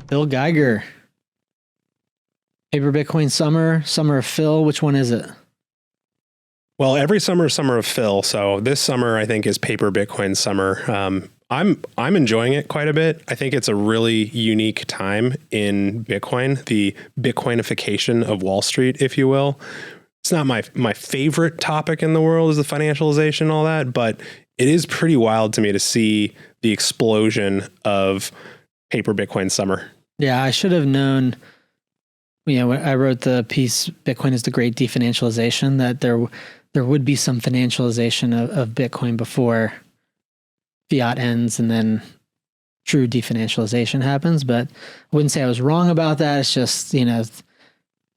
Bill Geiger. Paper Bitcoin summer, summer of Phil. Which one is it? Well, every summer is summer of Phil. So this summer, I think, is Paper Bitcoin summer. I'm enjoying it quite a bit. I think it's a really unique time in Bitcoin, the Bitcoinification of Wall Street, if you will. It's not my favorite topic in the world is the financialization and all that, but it is pretty wild to me to see the explosion of Paper Bitcoin summer. Yeah, I should have known. When I wrote the piece, Bitcoin is the great definancialization, that there would be some financialization of Bitcoin before fiat ends and then true definancialization happens. But I wouldn't say I was wrong about that. It's just,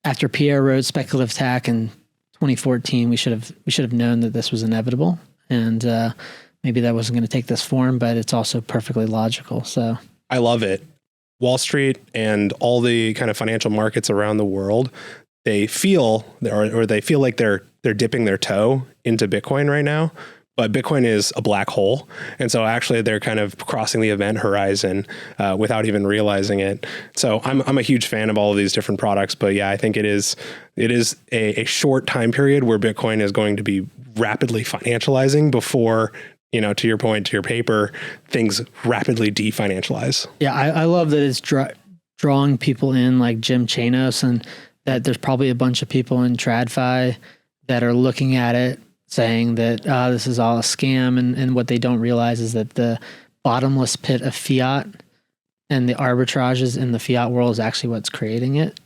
after Pierre wrote Speculative Attack in 2014, we should have known that this was inevitable. And maybe that wasn't going to take this form, but it's also perfectly logical. So I love it. Wall Street and all the kind of financial markets around the world, they feel like they're dipping their toe into Bitcoin right now, but Bitcoin is a black hole. And so actually they're kind of crossing the event horizon without even realizing it. So I'm a huge fan of all of these different products, but yeah, I think it is a short time period where Bitcoin is going to be rapidly financializing before, to your point, to your paper, things rapidly definancialize. Yeah, I love that it's drawing people in like Jim Chanos, and that there's probably a bunch of people in TradFi that are looking at it saying that this is all a scam, and what they don't realize is that the bottomless pit of fiat and the arbitrages in the fiat world is actually what's creating it.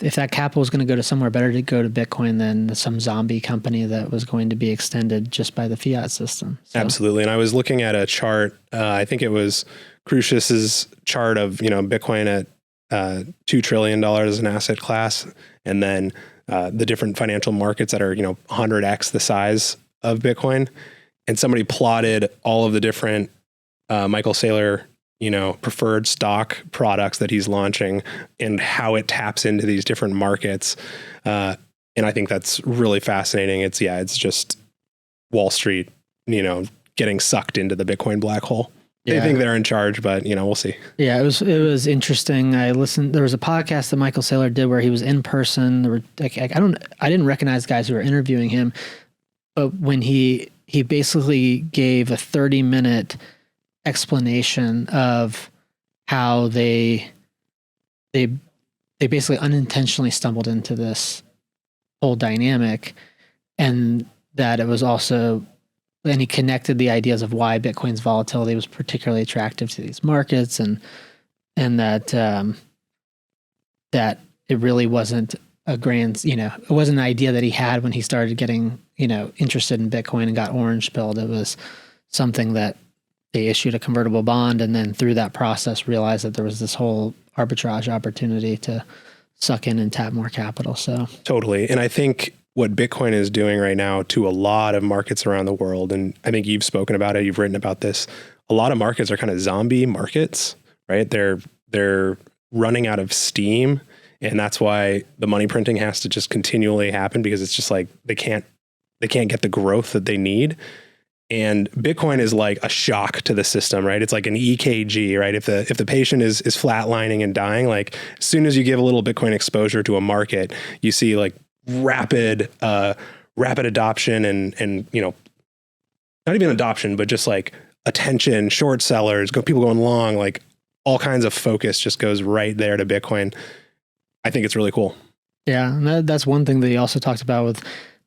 If that capital is going to go to somewhere, better to go to Bitcoin than some zombie company that was going to be extended just by the fiat system. So. Absolutely. And I was looking at a chart, I think it was Crucius's chart of, Bitcoin at $2 trillion as an asset class. And then the different financial markets that are, 100x the size of Bitcoin. And somebody plotted all of the different Michael Saylor preferred stock products that he's launching and how it taps into these different markets. And I think that's really fascinating. It's just Wall Street, getting sucked into the Bitcoin black hole. They think they're in charge, but we'll see. Yeah, it was interesting. I listened. There was a podcast that Michael Saylor did where he was in person. There were I didn't recognize guys who were interviewing him, but when he basically gave a 30-minute explanation of how they basically unintentionally stumbled into this whole dynamic, and that it was also, and he connected the ideas of why Bitcoin's volatility was particularly attractive to these markets, and that it really wasn't a grand, it wasn't an idea that he had when he started getting, interested in Bitcoin and got orange pilled. It was something that they issued a convertible bond, and then through that process realized that there was this whole arbitrage opportunity to suck in and tap more capital. So totally. And I think what Bitcoin is doing right now to a lot of markets around the world, and I think you've spoken about it, you've written about this, a lot of markets are kind of zombie markets, right? They're running out of steam, and that's why the money printing has to just continually happen, because it's just like they can't get the growth that they need. And Bitcoin is like a shock to the system, right? It's like an EKG, right? If the patient is flatlining and dying, like as soon as you give a little Bitcoin exposure to a market, you see like rapid adoption and not even adoption, but just like attention, short sellers, people going long, like all kinds of focus just goes right there to Bitcoin. I think it's really cool. Yeah, and that's one thing that he also talked about, with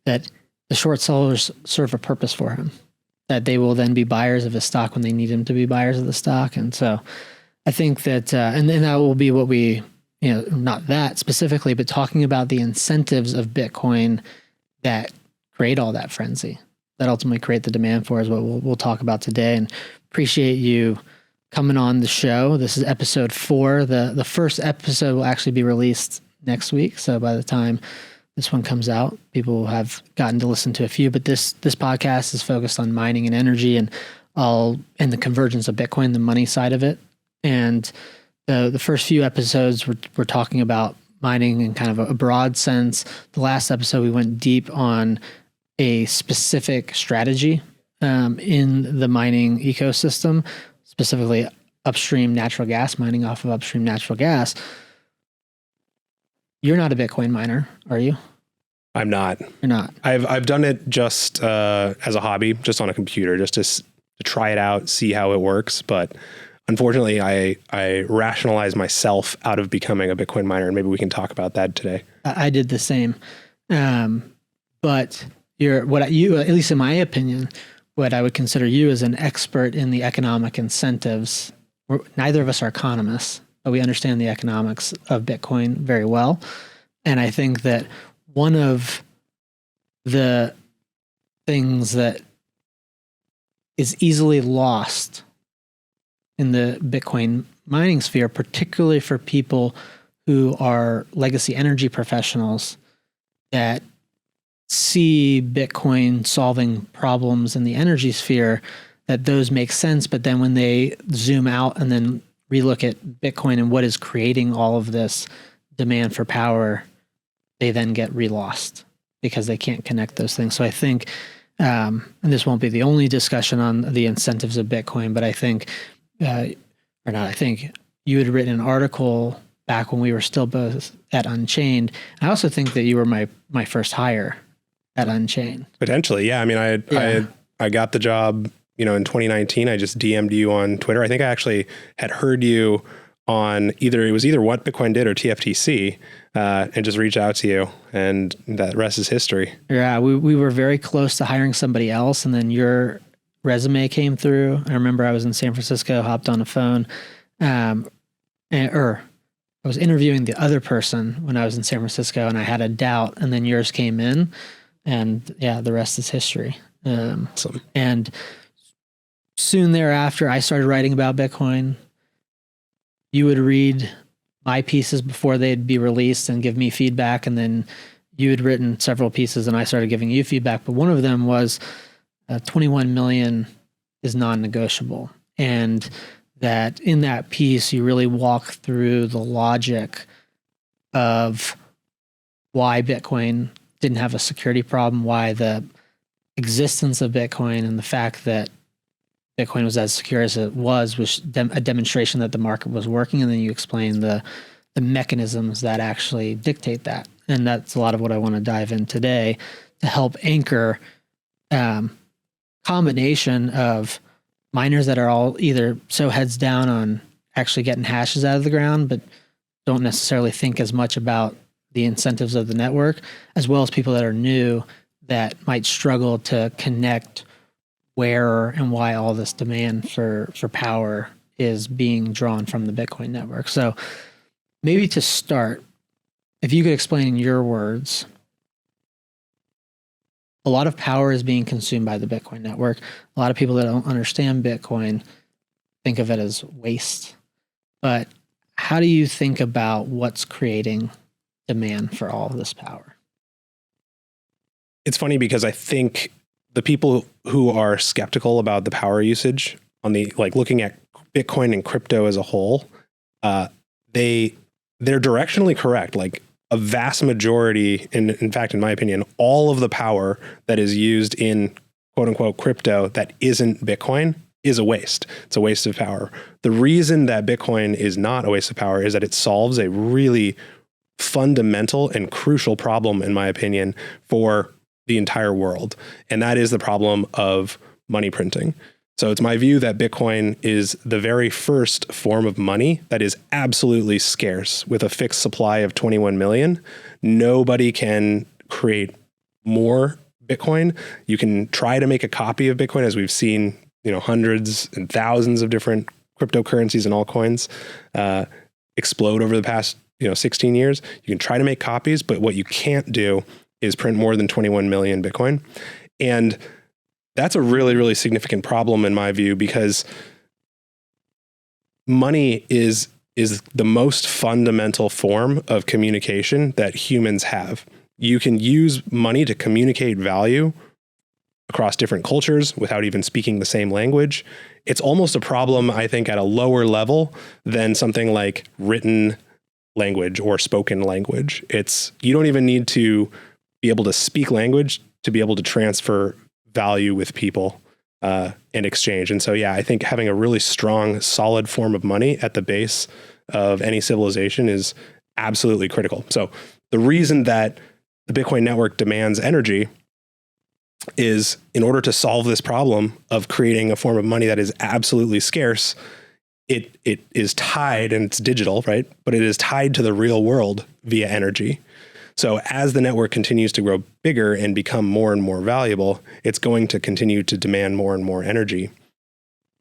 that the short sellers serve a purpose for him, that they will then be buyers of his stock when they need him to be buyers of the stock. And so I think that, and then that will be what we, not that specifically, but talking about the incentives of Bitcoin that create all that frenzy, that ultimately create the demand for, is what we'll talk about today. And appreciate you coming on the show. This is episode 4. The first episode will actually be released next week. So by the time this one comes out, people will have gotten to listen to a few, but this podcast is focused on mining and energy and the convergence of Bitcoin, the money side of it. And the first few episodes we're talking about mining in kind of a broad sense. The last episode, we went deep on a specific strategy in the mining ecosystem, specifically upstream natural gas mining off of upstream natural gas. You're not a Bitcoin miner, are you? I'm not. You're not. I've done it just as a hobby, just on a computer, just to try it out, see how it works. But unfortunately, I rationalize myself out of becoming a Bitcoin miner, and maybe we can talk about that today. I did the same. But at least in my opinion, what I would consider you as an expert in the economic incentives. Neither of us are economists, but we understand the economics of Bitcoin very well. And I think that one of the things that is easily lost in the Bitcoin mining sphere, particularly for people who are legacy energy professionals that see Bitcoin solving problems in the energy sphere, that those make sense. But then when they zoom out and then relook at Bitcoin and what is creating all of this demand for power, they then get relost because they can't connect those things. So I think, and this won't be the only discussion on the incentives of Bitcoin, but I think, I think you had written an article back when we were still both at Unchained. I also think that you were my first hire at Unchained. Potentially, yeah. I mean, I got the job, in 2019. I just DM'd you on Twitter. I think I actually had heard you on either What Bitcoin Did or TFTC, and just reached out to you, and that rest is history. Yeah, we were very close to hiring somebody else, and then your resume came through. I remember I was in San Francisco, hopped on a phone, or I was interviewing the other person when I was in San Francisco, and I had a doubt, and then yours came in, and yeah, the rest is history. Awesome. And soon thereafter, I started writing about Bitcoin. You would read my pieces before they'd be released and give me feedback, and then you had written several pieces, and I started giving you feedback. But one of them was 21 million is non-negotiable, and that in that piece, you really walk through the logic of why Bitcoin didn't have a security problem, why the existence of Bitcoin and the fact that Bitcoin was as secure as it was a demonstration that the market was working. And then you explain the mechanisms that actually dictate that. And that's a lot of what I want to dive in today to help anchor combination of miners that are all either so heads down on actually getting hashes out of the ground, but don't necessarily think as much about the incentives of the network, as well as people that are new that might struggle to connect where and why all this demand for power is being drawn from the Bitcoin network. So maybe to start, if you could explain in your words, a lot of power is being consumed by the Bitcoin network. A lot of people that don't understand Bitcoin think of it as waste. But how do you think about what's creating demand for all of this power? It's funny because I think the people who are skeptical about the power usage on the, looking at Bitcoin and crypto as a whole, they're directionally correct. A vast majority, in fact, in my opinion, all of the power that is used in quote unquote crypto that isn't Bitcoin is a waste. It's a waste of power. The reason that Bitcoin is not a waste of power is that it solves a really fundamental and crucial problem, in my opinion, for the entire world. And that is the problem of money printing. So it's my view that Bitcoin is the very first form of money that is absolutely scarce. With a fixed supply of 21 million, nobody can create more Bitcoin. You can try to make a copy of Bitcoin, as we've seen, hundreds and thousands of different cryptocurrencies and altcoins explode over the past 16 years. You can try to make copies, but what you can't do is print more than 21 million Bitcoin. And that's a really, really significant problem in my view, because money is the most fundamental form of communication that humans have. You can use money to communicate value across different cultures without even speaking the same language. It's almost a problem, I think, at a lower level than something like written language or spoken language. You don't even need to be able to speak language to be able to transfer value with people. and exchange. And so, yeah, I think having a really strong, solid form of money at the base of any civilization is absolutely critical. So the reason that the Bitcoin network demands energy is in order to solve this problem of creating a form of money that is absolutely scarce. It is tied, and it's digital, right? But it is tied to the real world via energy. So as the network continues to grow bigger and become more and more valuable, it's going to continue to demand more and more energy.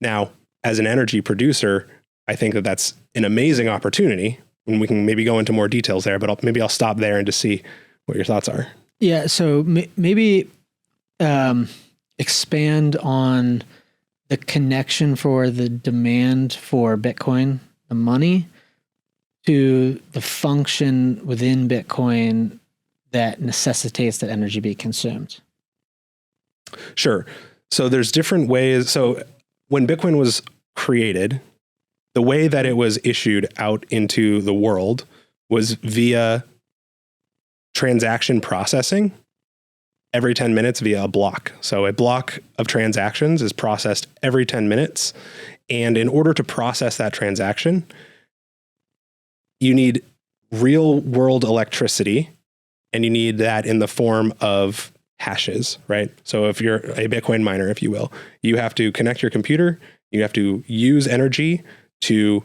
Now, as an energy producer, I think that that's an amazing opportunity, and we can maybe go into more details there, but maybe I'll stop there and just see what your thoughts are. Yeah, so maybe expand on the connection for the demand for Bitcoin, the money, to the function within Bitcoin that necessitates that energy be consumed. Sure. So there's different ways. So when Bitcoin was created, the way that it was issued out into the world was via transaction processing every 10 minutes via a block. So a block of transactions is processed every 10 minutes. And in order to process that transaction, you need real world electricity, and you need that in the form of hashes, right? So if you're a Bitcoin miner, if you will, you have to connect your computer, you have to use energy to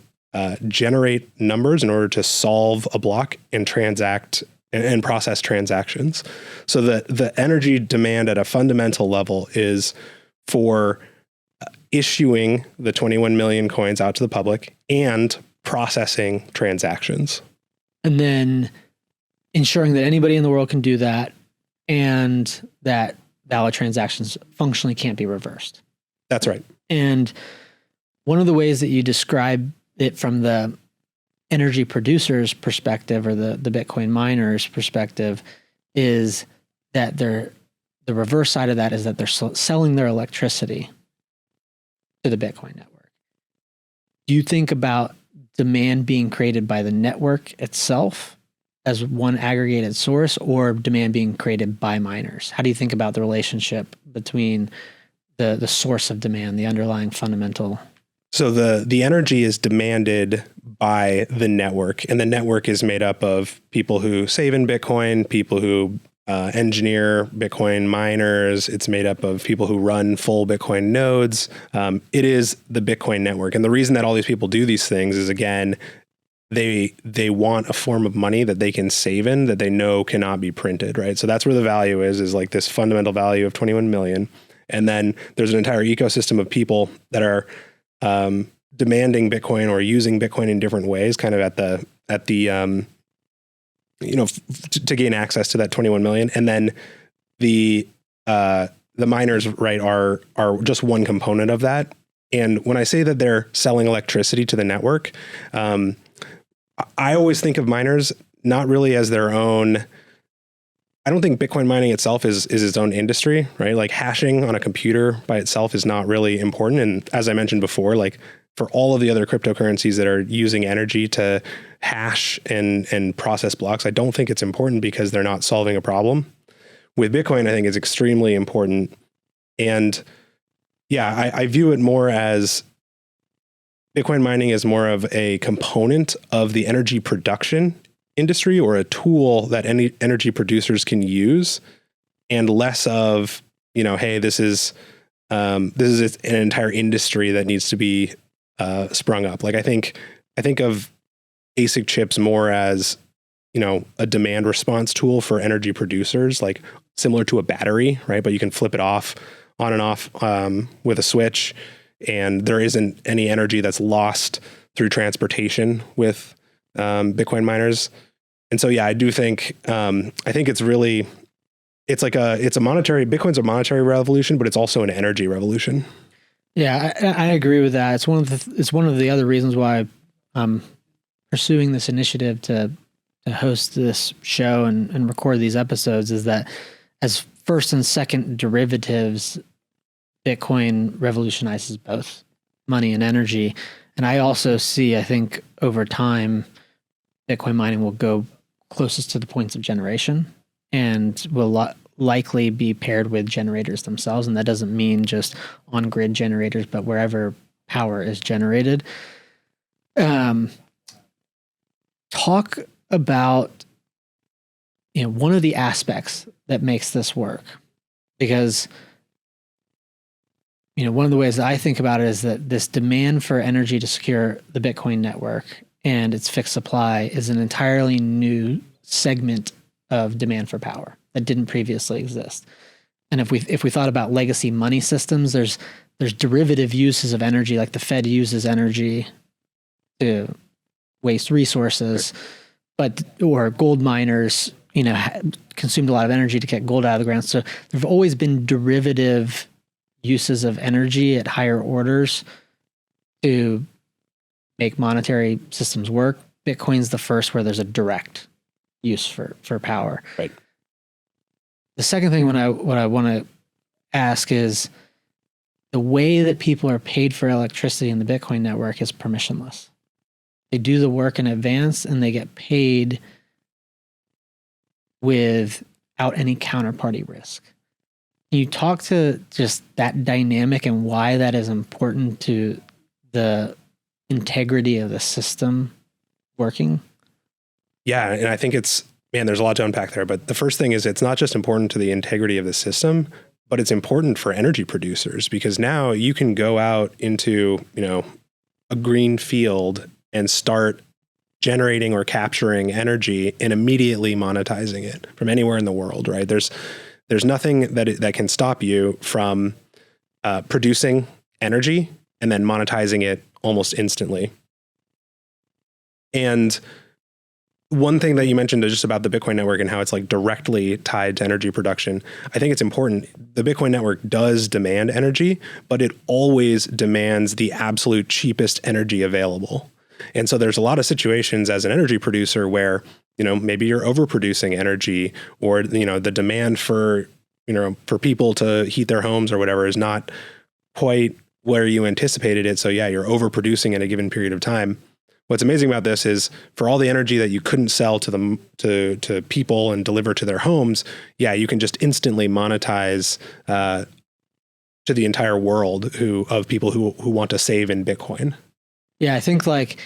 generate numbers in order to solve a block and transact and process transactions. So the energy demand at a fundamental level is for issuing the 21 million coins out to the public and processing transactions. And then ensuring that anybody in the world can do that, and that valid transactions functionally can't be reversed. That's right. And one of the ways that you describe it from the energy producer's perspective, or the Bitcoin miner's perspective, is that the reverse side of that is that they're selling their electricity to the Bitcoin network. Do you think about demand being created by the network itself as one aggregated source, or demand being created by miners? How do you think about the relationship between the source of demand, the underlying fundamental? So the energy is demanded by the network, and the network is made up of people who save in Bitcoin, people who engineer Bitcoin miners. It's made up of people who run full Bitcoin nodes. It is the Bitcoin network. And the reason that all these people do these things is, again, they want a form of money that they can save in that they know cannot be printed, right? So that's where the value is like this fundamental value of 21 million. And then there's an entire ecosystem of people that are demanding Bitcoin or using Bitcoin in different ways, kind of at the to gain access to that 21 million. And then the miners, right, are just one component of that. And when I say that they're selling electricity to the network, I always think of miners not really as their own. I don't think Bitcoin mining itself is its own industry, right? Like hashing on a computer by itself is not really important. And as I mentioned before, like for all of the other cryptocurrencies that are using energy to hash and process blocks, I don't think it's important because they're not solving a problem. With Bitcoin, I think it's extremely important. And yeah, I view it more as Bitcoin mining is more of a component of the energy production industry, or a tool that any energy producers can use, and less of, hey, this is an entire industry that needs to be sprung up. Like I think of ASIC chips more as, a demand response tool for energy producers, like similar to a battery, right? But you can flip it off, on and off with a switch, and there isn't any energy that's lost through transportation with Bitcoin miners. And so, yeah, I do think, I think it's really, Bitcoin's a monetary revolution, but it's also an energy revolution. Yeah, I agree with that. It's one of the other reasons why I'm pursuing this initiative to host this show and record these episodes, is that as first and second derivatives, Bitcoin revolutionizes both money and energy. And I also see, I think over time, Bitcoin mining will go closest to the points of generation and will likely be paired with generators themselves. And that doesn't mean just on-grid generators, but wherever power is generated. Talk about, one of the aspects that makes this work, because one of the ways that I think about it is that this demand for energy to secure the Bitcoin network and its fixed supply is an entirely new segment of demand for power that didn't previously exist. And if we thought about legacy money systems, there's derivative uses of energy, like the Fed uses energy to waste resources, or gold miners, consumed a lot of energy to get gold out of the ground. So there've always been derivative uses of energy at higher orders to make monetary systems work. Bitcoin's the first where there's a direct use for power. Right. The second thing what I want to ask is the way that people are paid for electricity in the Bitcoin network is permissionless. They do the work in advance and they get paid without any counterparty risk. Can you talk to just that dynamic and why that is important to the integrity of the system working? Yeah, and I think there's a lot to unpack there. But the first thing is it's not just important to the integrity of the system, but it's important for energy producers, because now you can go out into, a green field and start generating or capturing energy and immediately monetizing it from anywhere in the world, right? There's nothing that can stop you from producing energy and then monetizing it almost instantly. And one thing that you mentioned just about the Bitcoin network and how it's like directly tied to energy production, I think it's important. The Bitcoin network does demand energy, but it always demands the absolute cheapest energy available. And so there's a lot of situations as an energy producer where, maybe you're overproducing energy, or, the demand for people to heat their homes or whatever is not quite where you anticipated it. So yeah, you're overproducing in a given period of time. What's amazing about this is for all the energy that you couldn't sell to people and deliver to their homes, yeah, you can just instantly monetize to the entire world of people who want to save in Bitcoin. Yeah, I think like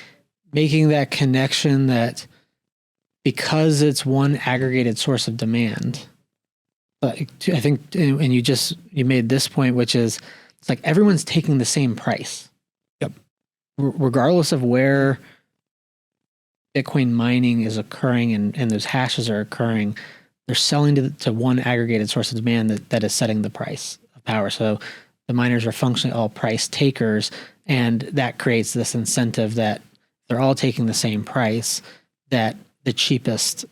making that connection that because it's one aggregated source of demand, I think, and you made this point, which is it's like everyone's taking the same price. Yep. Regardless of where Bitcoin mining is occurring and those hashes are occurring, they're selling to one aggregated source of demand that is setting the price of power. So the miners are functionally all price takers, and that creates this incentive that they're all taking the same price, that the cheapest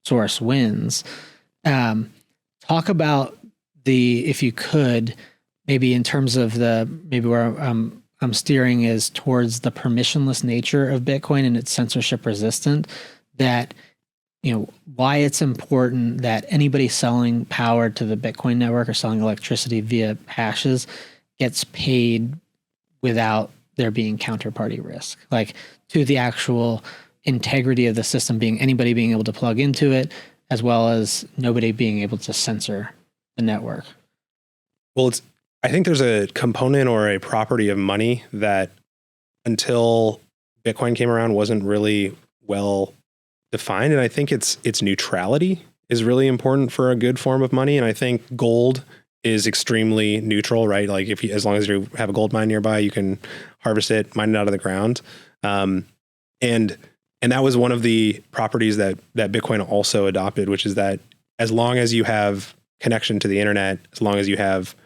source wins. Talk about if you could, maybe in terms of maybe where I'm steering is towards the permissionless nature of Bitcoin and its censorship resistant, that, why it's important that anybody selling power to the Bitcoin network or selling electricity via hashes gets paid without there being counterparty risk, like to the actual integrity of the system anybody being able to plug into it, as well as nobody being able to censor the network. Well, I think there's a component or a property of money that until Bitcoin came around wasn't really well defined. And I think its neutrality is really important for a good form of money. And I think gold is extremely neutral, right? Like as long as you have a gold mine nearby, you can harvest it, mine it out of the ground. And that was one of the properties that Bitcoin also adopted, which is that as long as you have connection to the internet, as long as you have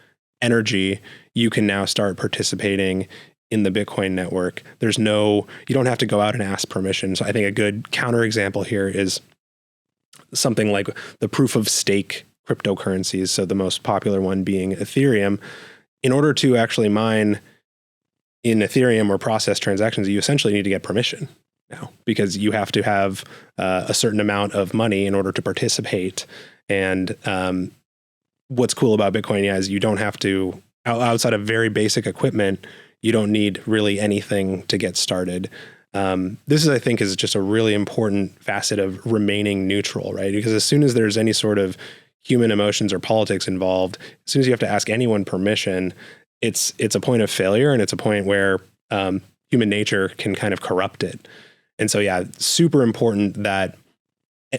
energy, you can now start participating in the Bitcoin network. You don't have to go out and ask permission. So I think a good counterexample here is something like the proof of stake cryptocurrencies. So the most popular one being Ethereum. In order to actually mine in Ethereum or process transactions, you essentially need to get permission now, because you have to have a certain amount of money in order to participate. And what's cool about Bitcoin is you don't have to, outside of very basic equipment, you don't need really anything to get started. This I think, is just a really important facet of remaining neutral, right? Because as soon as there's any sort of human emotions or politics involved, as soon as you have to ask anyone permission, it's a point of failure, and it's a point where human nature can kind of corrupt it. And so, yeah, super important that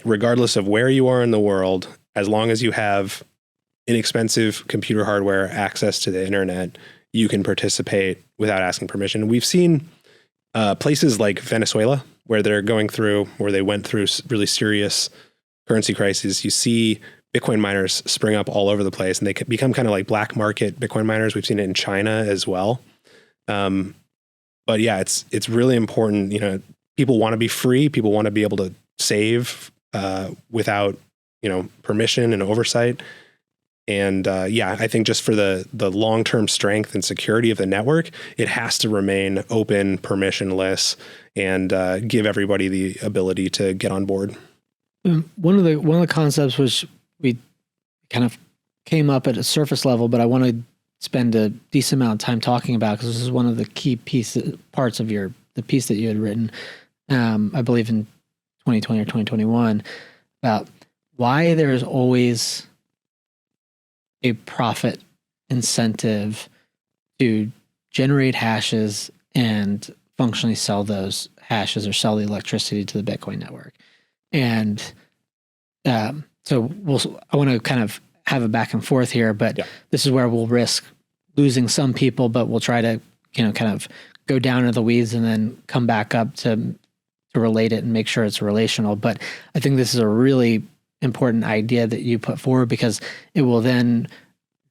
regardless of where you are in the world, as long as you have inexpensive computer hardware, access to the internet, you can participate without asking permission. We've seen places like Venezuela, where they went through really serious currency crises. You see Bitcoin miners spring up all over the place, and they become kind of like black market Bitcoin miners. We've seen it in China as well. But yeah, it's really important. You know, people want to be free. People want to be able to save without, permission and oversight. And yeah, I think just for the long-term strength and security of the network, it has to remain open, permissionless, and give everybody the ability to get on board. One of the concepts which we kind of came up at a surface level, but I want to spend a decent amount of time talking about, because this is one of the key parts of the piece that you had written, I believe in 2020 or 2021, about why there is always a profit incentive to generate hashes and functionally sell those hashes or sell the electricity to the Bitcoin network. And so I want to kind of have a back and forth here, but this is where we'll risk losing some people, but we'll try to, kind of go down into the weeds and then come back up to relate it and make sure it's relational. But I think this is a really important idea that you put forward, because it will then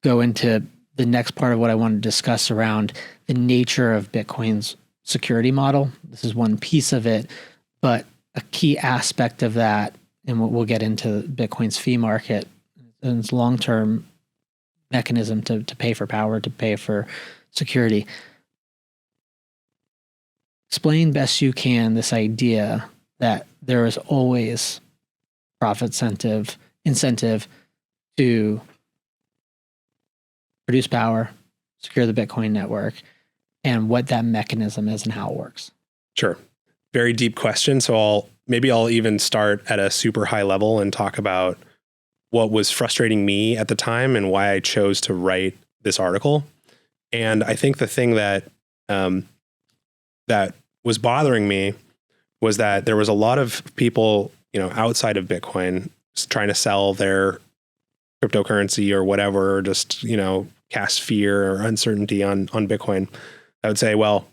go into the next part of what I want to discuss around the nature of Bitcoin's security model. This is one piece of it, but a key aspect of that, and we'll get into Bitcoin's fee market and its long-term mechanism to pay for power, to pay for security. Explain best you can this idea that there is always profit incentive to produce power, secure the Bitcoin network, and what that mechanism is and how it works. Sure. Very deep question. So I'll even start at a super high level and talk about what was frustrating me at the time and why I chose to write this article. And I think the thing that that was bothering me was that there was a lot of people, outside of Bitcoin trying to sell their cryptocurrency or whatever, or just, cast fear or uncertainty on Bitcoin. I would say, well,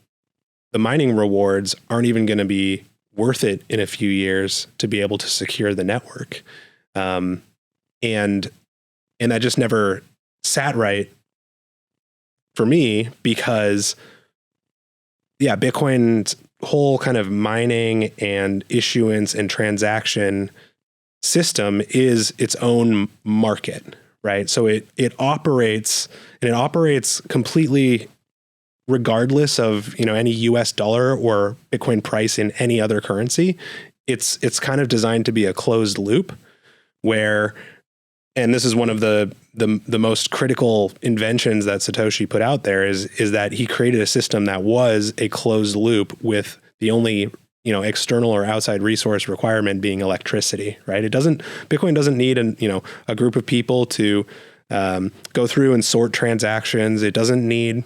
the mining rewards aren't even going to be worth it in a few years to be able to secure the network. And that just never sat right for me, because Bitcoin's whole kind of mining and issuance and transaction system is its own market, right? So it operates, and it operates completely regardless of, any US dollar or Bitcoin price in any other currency. It's kind of designed to be a closed loop where, and this is one of the most critical inventions that Satoshi put out there, is that he created a system that was a closed loop with the only, external or outside resource requirement being electricity, right? Bitcoin doesn't need a group of people to go through and sort transactions. It doesn't need,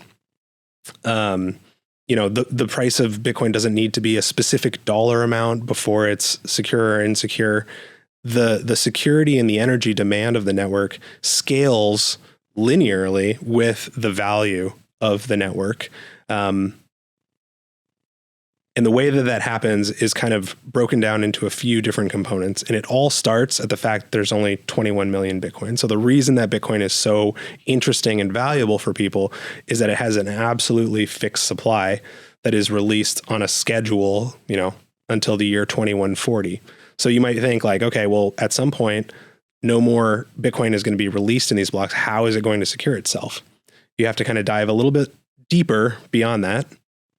the price of Bitcoin doesn't need to be a specific dollar amount before it's secure or insecure. The security and the energy demand of the network scales linearly with the value of the network. And the way that happens is kind of broken down into a few different components. And it all starts at the fact that there's only 21 million Bitcoin. So the reason that Bitcoin is so interesting and valuable for people is that it has an absolutely fixed supply that is released on a schedule, until the year 2140. So you might think like, okay, well, at some point, no more Bitcoin is going to be released in these blocks. How is it going to secure itself? You have to kind of dive a little bit deeper beyond that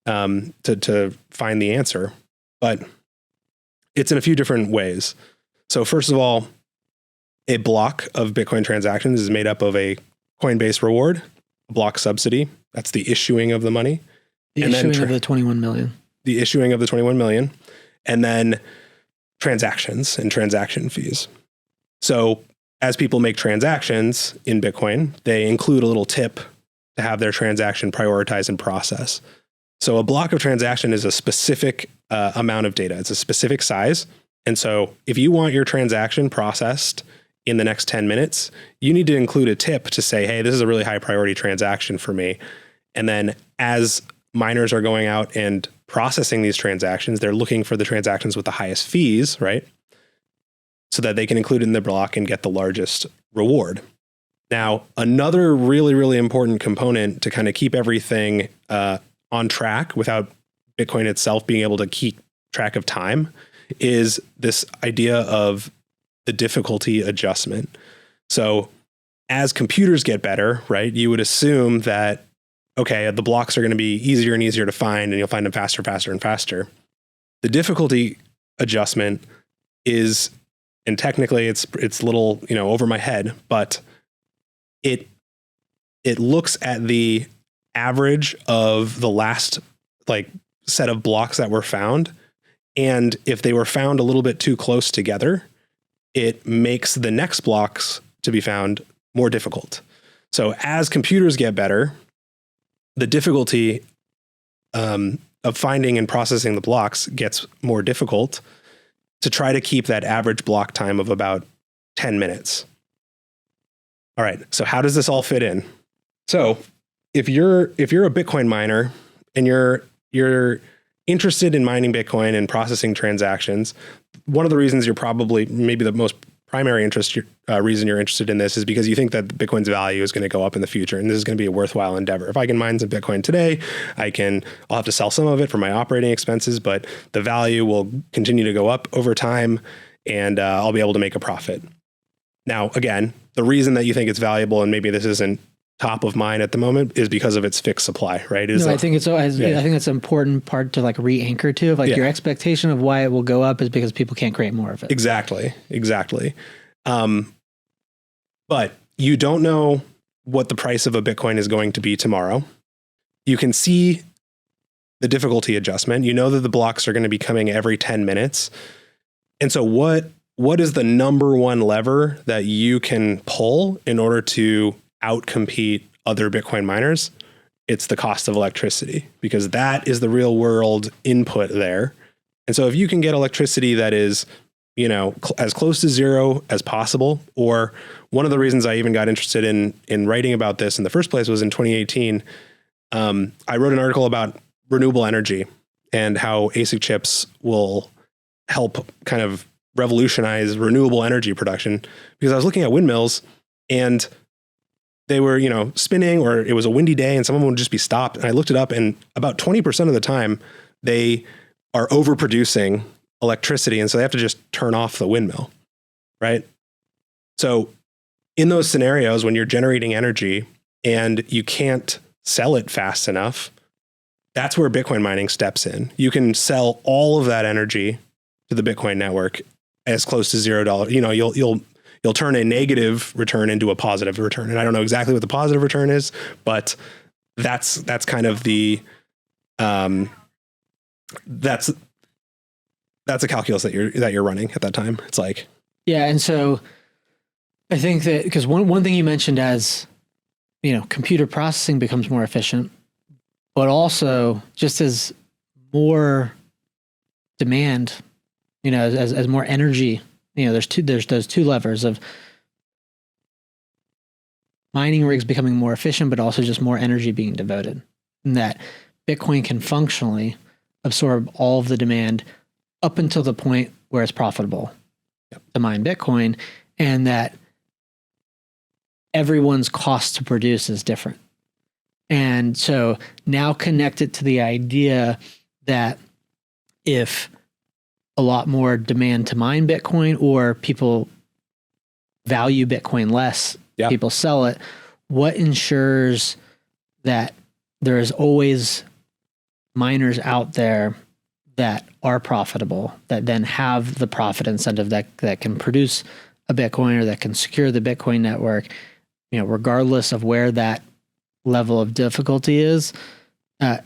to find the answer. But it's in a few different ways. So first of all, a block of Bitcoin transactions is made up of a Coinbase reward, a block subsidy. That's the issuing of the money. The issuing of the 21 million. The issuing of the 21 million. And then transactions and transaction fees. So as people make transactions in Bitcoin, they include a little tip to have their transaction prioritized and processed. So a block of transaction is a specific amount of data. It's a specific size. And so if you want your transaction processed in the next 10 minutes, you need to include a tip to say, hey, this is a really high priority transaction for me. And then as miners are going out and processing these transactions, they're looking for the transactions with the highest fees, right? So that they can include it in the block and get the largest reward. Now, another really, really important component to kind of keep everything on track without Bitcoin itself being able to keep track of time is this idea of the difficulty adjustment. So as computers get better, right, you would assume that, okay, the blocks are going to be easier and easier to find, and you'll find them faster, faster, and faster. The difficulty adjustment is, and technically it's a little, over my head, but it looks at the average of the last set of blocks that were found. And if they were found a little bit too close together, it makes the next blocks to be found more difficult. So as computers get better, the difficulty of finding and processing the blocks gets more difficult to try to keep that average block time of about 10 minutes. All right, so how does this all fit in? So if you're a Bitcoin miner and you're interested in mining Bitcoin and processing transactions, one of the reasons you're probably, maybe the most primary reason you're interested in this is because you think that Bitcoin's value is going to go up in the future, and this is going to be a worthwhile endeavor. If I can mine some Bitcoin today, I'll have to sell some of it for my operating expenses, but the value will continue to go up over time, and I'll be able to make a profit. Now, again, the reason that you think it's valuable, and maybe this isn't top of mind at the moment, is because of its fixed supply, right? I think it's. I think that's an important part to re-anchor to. Your expectation of why it will go up is because people can't create more of it. Exactly. But you don't know what the price of a Bitcoin is going to be tomorrow. You can see the difficulty adjustment. You know that the blocks are going to be coming every 10 minutes. And so what is the number one lever that you can pull in order to outcompete other Bitcoin miners? It's the cost of electricity, because that is the real world input there. And so if you can get electricity that is, as close to zero as possible, or one of the reasons I even got interested in writing about this in the first place was in 2018, I wrote an article about renewable energy and how ASIC chips will help kind of revolutionize renewable energy production, because I was looking at windmills and they were, spinning, or it was a windy day and some of them would just be stopped. And I looked it up, and about 20% of the time they are overproducing electricity. And so they have to just turn off the windmill, right? So in those scenarios, when you're generating energy and you can't sell it fast enough, that's where Bitcoin mining steps in. You can sell all of that energy to the Bitcoin network as close to $0. You'll turn a negative return into a positive return. And I don't know exactly what the positive return is, but that's kind of the that's a calculus that you're running at that time. It's like, yeah. And so I think that because one thing you mentioned as, computer processing becomes more efficient, but also just as more demand, as more energy, there's those two levers of mining rigs becoming more efficient, but also just more energy being devoted. And that Bitcoin can functionally absorb all of the demand up until the point where it's profitable to mine Bitcoin, and that everyone's cost to produce is different. And so now connect it to the idea that if a lot more demand to mine Bitcoin, or people value Bitcoin less, people sell it, what ensures that there is always miners out there that are profitable, that then have the profit incentive that can produce a Bitcoin, or that can secure the Bitcoin network, regardless of where that level of difficulty is,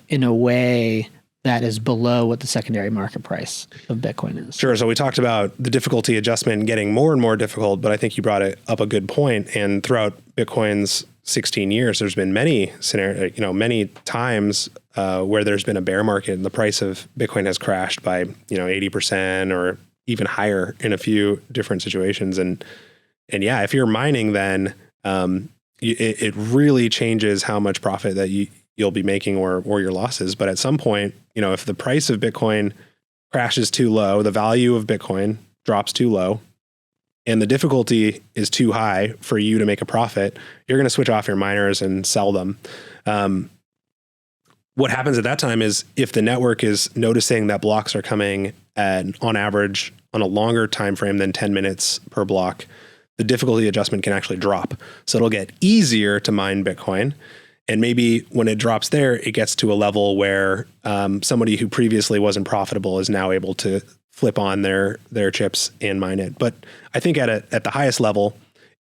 in a way that is below what the secondary market price of Bitcoin is. Sure. So we talked about the difficulty adjustment getting more and more difficult, but I think you brought up a good point. And throughout Bitcoin's 16 years, there's been many many times where there's been a bear market and the price of Bitcoin has crashed by 80% or even higher in a few different situations. And yeah, if you're mining, then it really changes how much profit that you'll be making or your losses. But at some point, if the price of Bitcoin crashes too low, the value of Bitcoin drops too low, and the difficulty is too high for you to make a profit, you're going to switch off your miners and sell them. What happens at that time is if the network is noticing that blocks are coming at, on average, on a longer time frame than 10 minutes per block, the difficulty adjustment can actually drop. So it'll get easier to mine Bitcoin. And maybe when it drops there, it gets to a level where somebody who previously wasn't profitable is now able to flip on their chips and mine it. But I think at the highest level,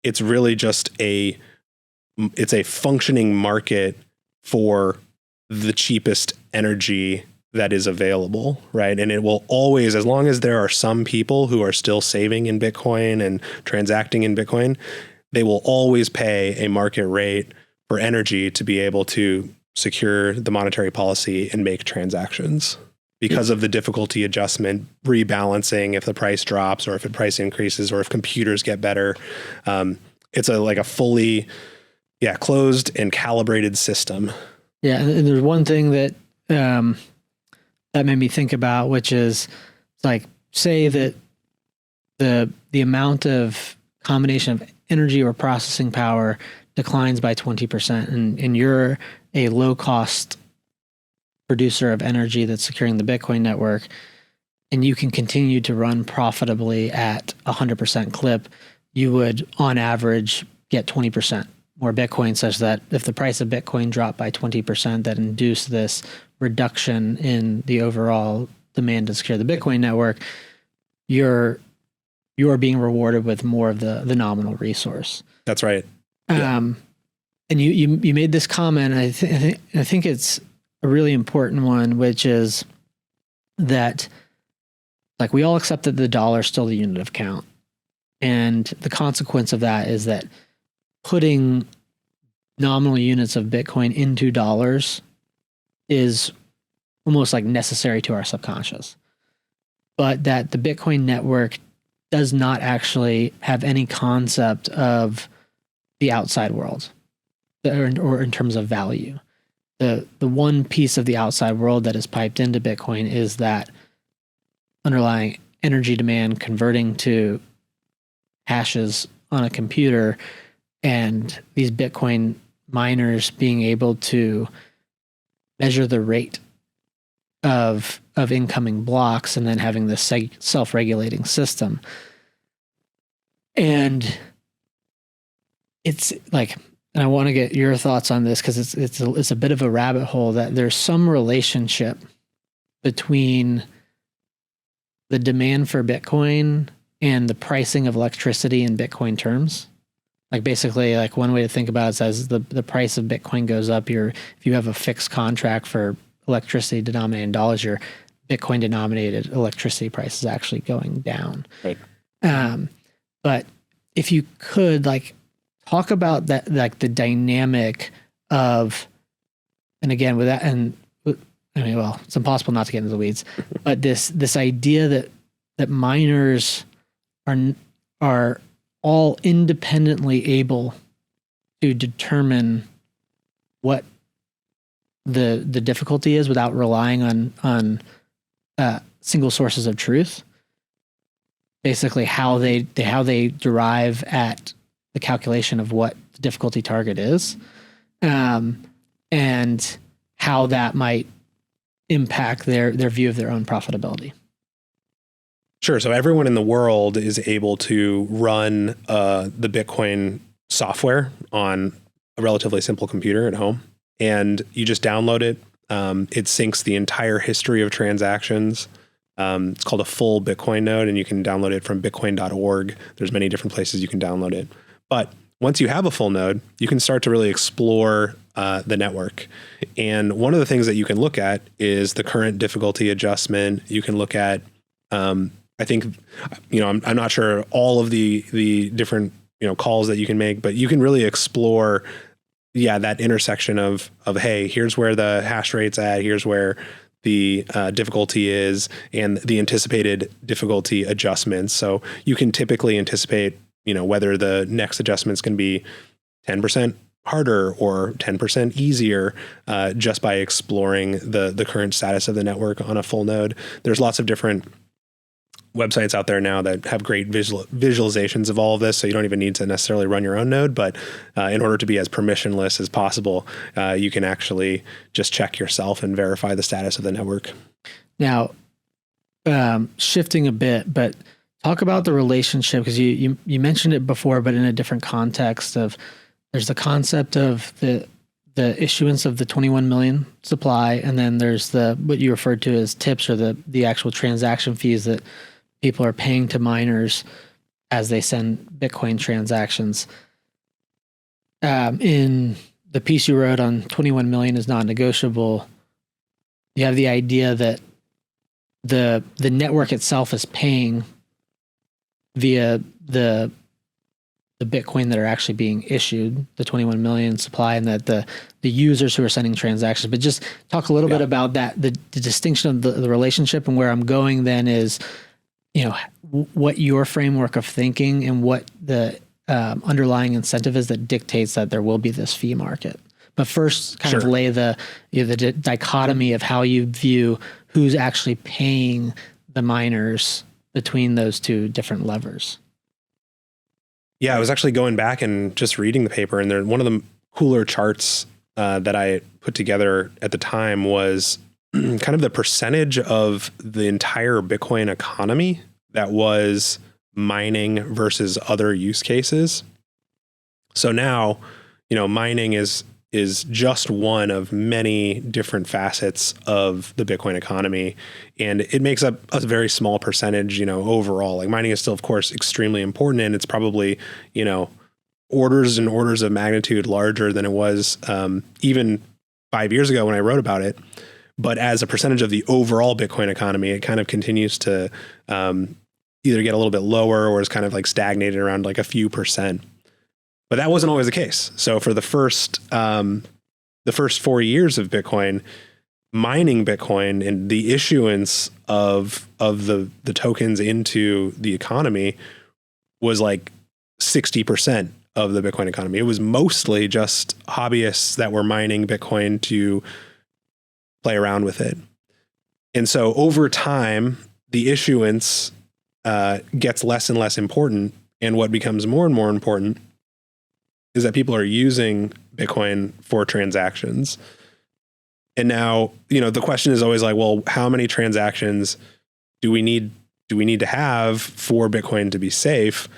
it's really just it's a functioning market for the cheapest energy that is available, right? And it will always, as long as there are some people who are still saving in Bitcoin and transacting in Bitcoin, they will always pay a market rate for energy to be able to secure the monetary policy and make transactions because of the difficulty adjustment, rebalancing if the price drops or if the price increases or if computers get better. It's like a fully closed and calibrated system. Yeah, and there's one thing that that made me think about, which is like, say that the amount of combination of energy or processing power declines by 20%, and you're a low-cost producer of energy that's securing the Bitcoin network, and you can continue to run profitably at 100% clip, you would, on average, get 20% more Bitcoin, such that if the price of Bitcoin dropped by 20%, that induced this reduction in the overall demand to secure the Bitcoin network, you're being rewarded with more of the nominal resource. That's right. Yeah. And you made this comment, and I think it's a really important one, which is that, like, we all accept that the dollar is still the unit of count, and the consequence of that is that putting nominal units of Bitcoin into dollars is almost like necessary to our subconscious, but that the Bitcoin network does not actually have any concept of the outside world, or in terms of value. The one piece of the outside world that is piped into Bitcoin is that underlying energy demand converting to hashes on a computer, and these Bitcoin miners being able to measure the rate of incoming blocks and then having this self-regulating system. And it's like, and I want to get your thoughts on this because it's a bit of a rabbit hole, that there's some relationship between the demand for Bitcoin and the pricing of electricity in Bitcoin terms. Like, basically, like, one way to think about it is, as the price of Bitcoin goes up, if you have a fixed contract for electricity denominated in dollars, your Bitcoin denominated electricity price is actually going down. Right. But if you could, like, talk about that, like the dynamic of, and again, with that, and I mean, well, it's impossible not to get into the weeds, but this idea that miners are all independently able to determine what the difficulty is without relying on single sources of truth. Basically, how they derive at the calculation of what the difficulty target is, and how that might impact their view of their own profitability. Sure. So everyone in the world is able to run the Bitcoin software on a relatively simple computer at home, and you just download it. It syncs the entire history of transactions. It's called a full Bitcoin node, and you can download it from bitcoin.org. There's many different places you can download it. But once you have a full node, you can start to really explore the network. And one of the things that you can look at is the current difficulty adjustment. You can look at, I think, I'm not sure all of the different, calls that you can make, but you can really explore, that intersection of, hey, here's where the hash rate's at, here's where the difficulty is, and the anticipated difficulty adjustments. So you can typically anticipate, whether the next adjustments can be 10% harder or 10% easier, just by exploring the current status of the network on a full node. There's lots of different websites out there now that have great visualizations of all of this, so you don't even need to necessarily run your own node. But in order to be as permissionless as possible, you can actually just check yourself and verify the status of the network. Now, shifting a bit, but talk about the relationship, because you mentioned it before, but in a different context. Of there's the concept of the issuance of the 21 million supply, and then there's what you referred to as tips, or the actual transaction fees that people are paying to miners as they send Bitcoin transactions. In the piece you wrote on 21 million is non-negotiable, you have the idea that the network itself is paying via the Bitcoin that are actually being issued, the 21 million supply, and that the users who are sending transactions. But just talk a little bit about that, the distinction of the relationship. And where I'm going then is, what your framework of thinking and what the underlying incentive is that dictates that there will be this fee market. But first, kind of lay the dichotomy of how you view who's actually paying the miners between those two different levers. Yeah, I was actually going back and just reading the paper, and one of the cooler charts that I put together at the time was kind of the percentage of the entire Bitcoin economy that was mining versus other use cases. So now, mining is just one of many different facets of the Bitcoin economy, and it makes up a very small percentage, overall. Like, mining is still, of course, extremely important, and it's probably, orders and orders of magnitude larger than it was even 5 years ago when I wrote about it. But as a percentage of the overall Bitcoin economy, it kind of continues to either get a little bit lower or is kind of like stagnated around like a few percent. But that wasn't always the case. So for the first 4 years of Bitcoin, mining Bitcoin and the issuance of the tokens into the economy was like 60% of the Bitcoin economy. It was mostly just hobbyists that were mining Bitcoin to play around with it. And so over time, the issuance gets less and less important. And what becomes more and more important is that people are using Bitcoin for transactions. And now, the question is always like, well, how many transactions do we need to have for Bitcoin to be safe?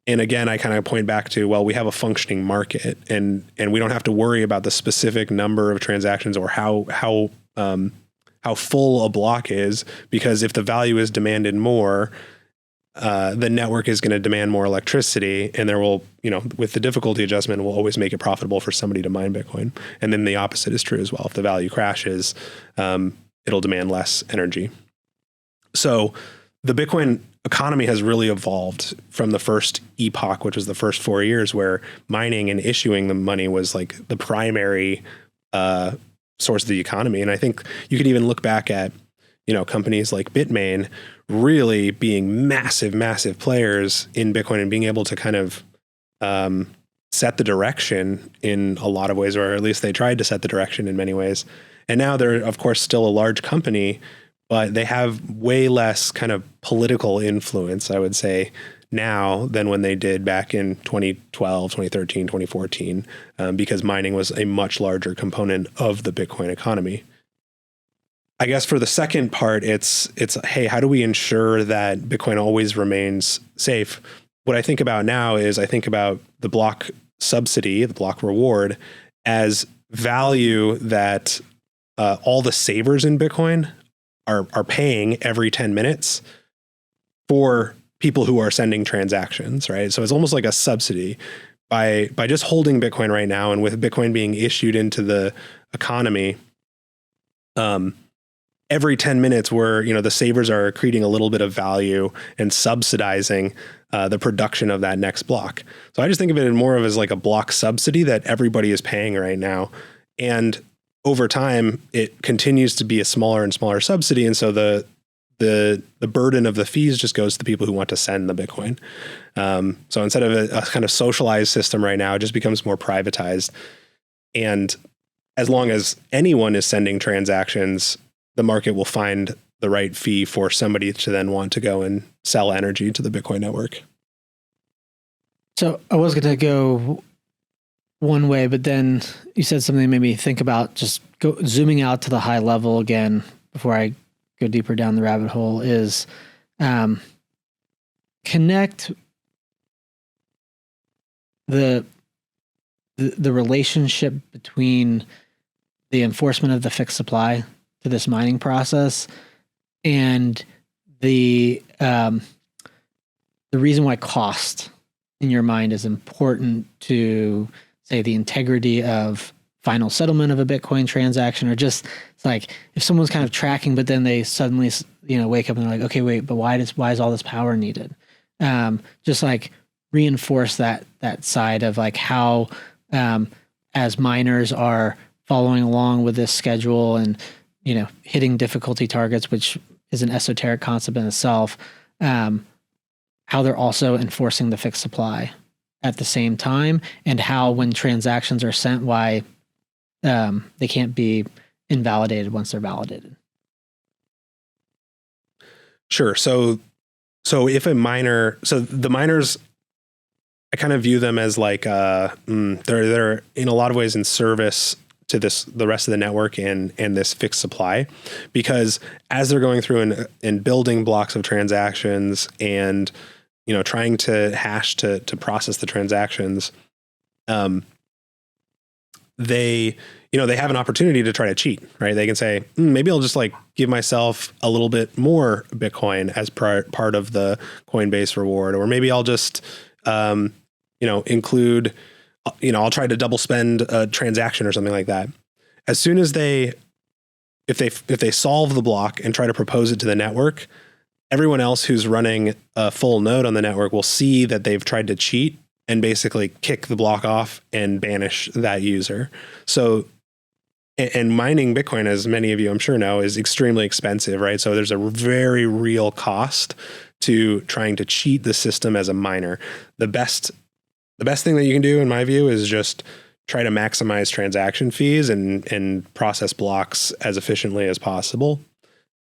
And again, I kind of point back to, well, we have a functioning market, and we don't have to worry about the specific number of transactions or how full a block is, because if the value is demanded more, the network is going to demand more electricity, and there will, with the difficulty adjustment, will always make it profitable for somebody to mine Bitcoin. And then the opposite is true as well. If the value crashes, it'll demand less energy. So the Bitcoin economy has really evolved from the first epoch, which was the first 4 years, where mining and issuing the money was like the primary source of the economy. And I think you could even look back at, companies like Bitmain really being massive players in Bitcoin and being able to kind of set the direction in a lot of ways, or at least they tried to set the direction in many ways. And now they're, of course, still a large company, but they have way less kind of political influence, I would say, now than when they did back in 2012, 2013, 2014, because mining was a much larger component of the Bitcoin economy. I guess for the second part, it's hey, how do we ensure that Bitcoin always remains safe? What I think about now is I think about the block subsidy, the block reward, as value that all the savers in Bitcoin are paying every 10 minutes for people who are sending transactions, right? So it's almost like a subsidy. by just holding Bitcoin right now, and with Bitcoin being issued into the economy, every 10 minutes where, the savers are accreting a little bit of value and subsidizing the production of that next block. So I just think of it more of as like a block subsidy that everybody is paying right now. And over time, it continues to be a smaller and smaller subsidy. And so the burden of the fees just goes to the people who want to send the Bitcoin. So instead of a kind of socialized system right now, it just becomes more privatized. And as long as anyone is sending transactions, the market will find the right fee for somebody to then want to go and sell energy to the Bitcoin network. So I was going to go one way, but then you said something that made me think about just zooming out to the high level again before I go deeper down the rabbit hole is connect the relationship between the enforcement of the fixed supply to this mining process and the reason why cost in your mind is important to, say, the integrity of final settlement of a Bitcoin transaction, or just it's like if someone's kind of tracking, but then they suddenly wake up and they're like, okay, wait, but why is all this power needed? Just like reinforce that side of like how as miners are following along with this schedule and hitting difficulty targets, which is an esoteric concept in itself, how they're also enforcing the fixed supply at the same time, and how when transactions are sent, why they can't be invalidated once they're validated. Sure. So if a miner, so the miners, I kind of view them as like they're in a lot of ways in service to the rest of the network and this fixed supply, because as they're going through and building blocks of transactions and trying to hash to process the transactions, they have an opportunity to try to cheat, right? They can say, maybe I'll just like give myself a little bit more Bitcoin as part of the Coinbase reward, or maybe I'll just include, I'll try to double spend a transaction or something like that. As soon as if they solve the block and try to propose it to the network, everyone else who's running a full node on the network will see that they've tried to cheat and basically kick the block off and banish that user. So, and mining Bitcoin, as many of you I'm sure know, is extremely expensive, right? So there's a very real cost to trying to cheat the system as a miner. The best thing that you can do, in my view, is just try to maximize transaction fees and process blocks as efficiently as possible.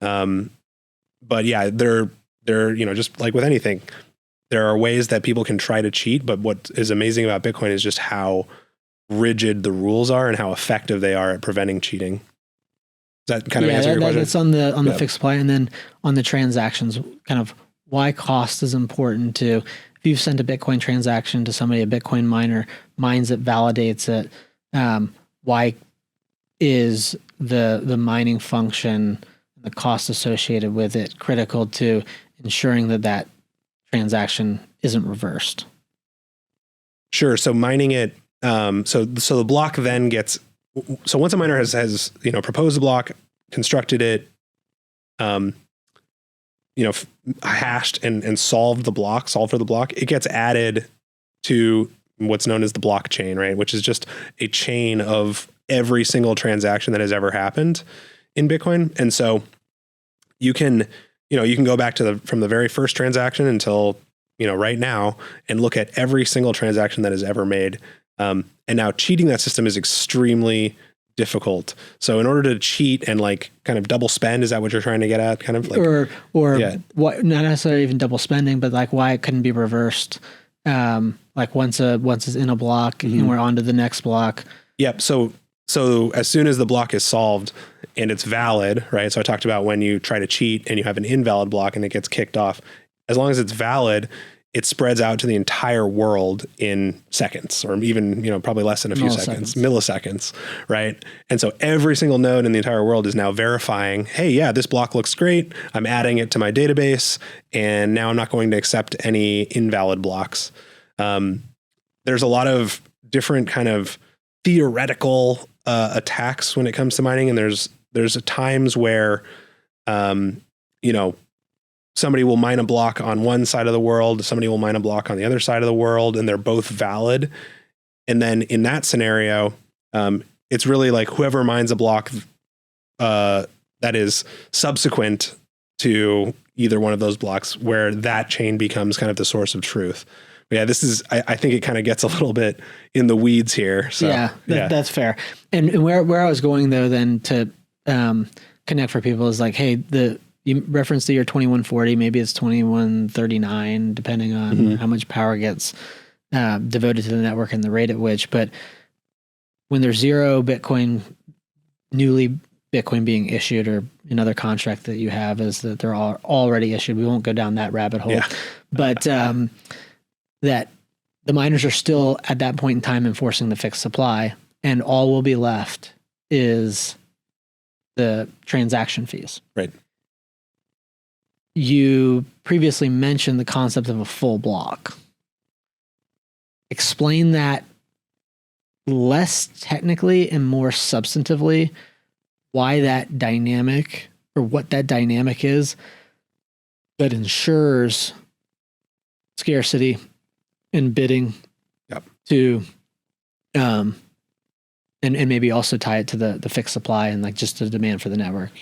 But yeah, they're just like with anything, there are ways that people can try to cheat. But what is amazing about Bitcoin is just how rigid the rules are and how effective they are at preventing cheating. Does that kind of answer your question? That's on the fixed supply, and then on the transactions, kind of why cost is important to. If you've sent a Bitcoin transaction to somebody, a Bitcoin miner mines it, validates it, why is the mining function, the cost associated with it, critical to ensuring that transaction isn't reversed? Sure. So mining it, so the block then gets, so once a miner has proposed the block, constructed it, hashed and solved for the block, it gets added to what's known as the blockchain, right? Which is just a chain of every single transaction that has ever happened in Bitcoin. And so you can go back from the very first transaction until, right now, and look at every single transaction that is ever made. And now cheating that system is extremely difficult. So in order to cheat and like kind of double spend, is that what you're trying to get at? Kind of like, what, not necessarily even double spending, but like why it couldn't be reversed. Like once it's in a block and we're on to the next block. Yep. So as soon as the block is solved and it's valid, right? So I talked about when you try to cheat and you have an invalid block and it gets kicked off, as long as it's valid, it spreads out to the entire world in seconds, or even, probably less than a few milliseconds, right? And so every single node in the entire world is now verifying, hey, yeah, this block looks great. I'm adding it to my database, and now I'm not going to accept any invalid blocks. there's a lot of different kind of theoretical attacks when it comes to mining, and there's times where somebody will mine a block on one side of the world, somebody will mine a block on the other side of the world, and they're both valid. And then in that scenario, it's really like whoever mines a block that is subsequent to either one of those blocks, where that chain becomes kind of the source of truth. But yeah, this is, I think it kind of gets a little bit in the weeds here. So that's fair. And where I was going though, then to connect for people is like, hey, you referenced the year 2140, maybe it's 2139, depending on how much power gets devoted to the network and the rate at which. But when there's zero Bitcoin, newly Bitcoin being issued, or another contract that you have is that they're all already issued. We won't go down that rabbit hole, but that the miners are still at that point in time enforcing the fixed supply, and all will be left is the transaction fees. Right. You previously mentioned the concept of a full block. Explain that less technically and more substantively, why that dynamic, or what that dynamic is that ensures scarcity and bidding to and maybe also tie it to the fixed supply and like just the demand for the network.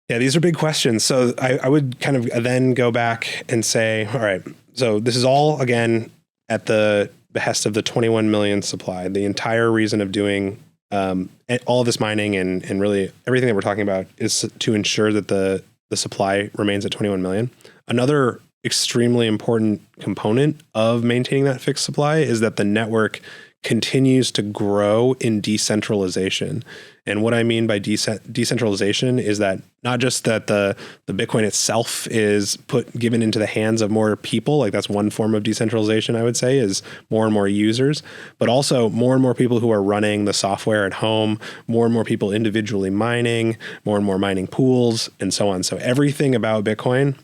Yeah, these are big questions. So I would kind of then go back and say, all right, so this is all, again, at the behest of the 21 million supply. The entire reason of doing all of this mining and really everything that we're talking about is to ensure that the supply remains at 21 million. Another extremely important component of maintaining that fixed supply is that the network continues to grow in decentralization. And what I mean by decentralization is that not just that the Bitcoin itself is given into the hands of more people, like that's one form of decentralization, I would say, is more and more users, but also more and more people who are running the software at home, more and more people individually mining, more and more mining pools, and so on. So everything about Bitcoin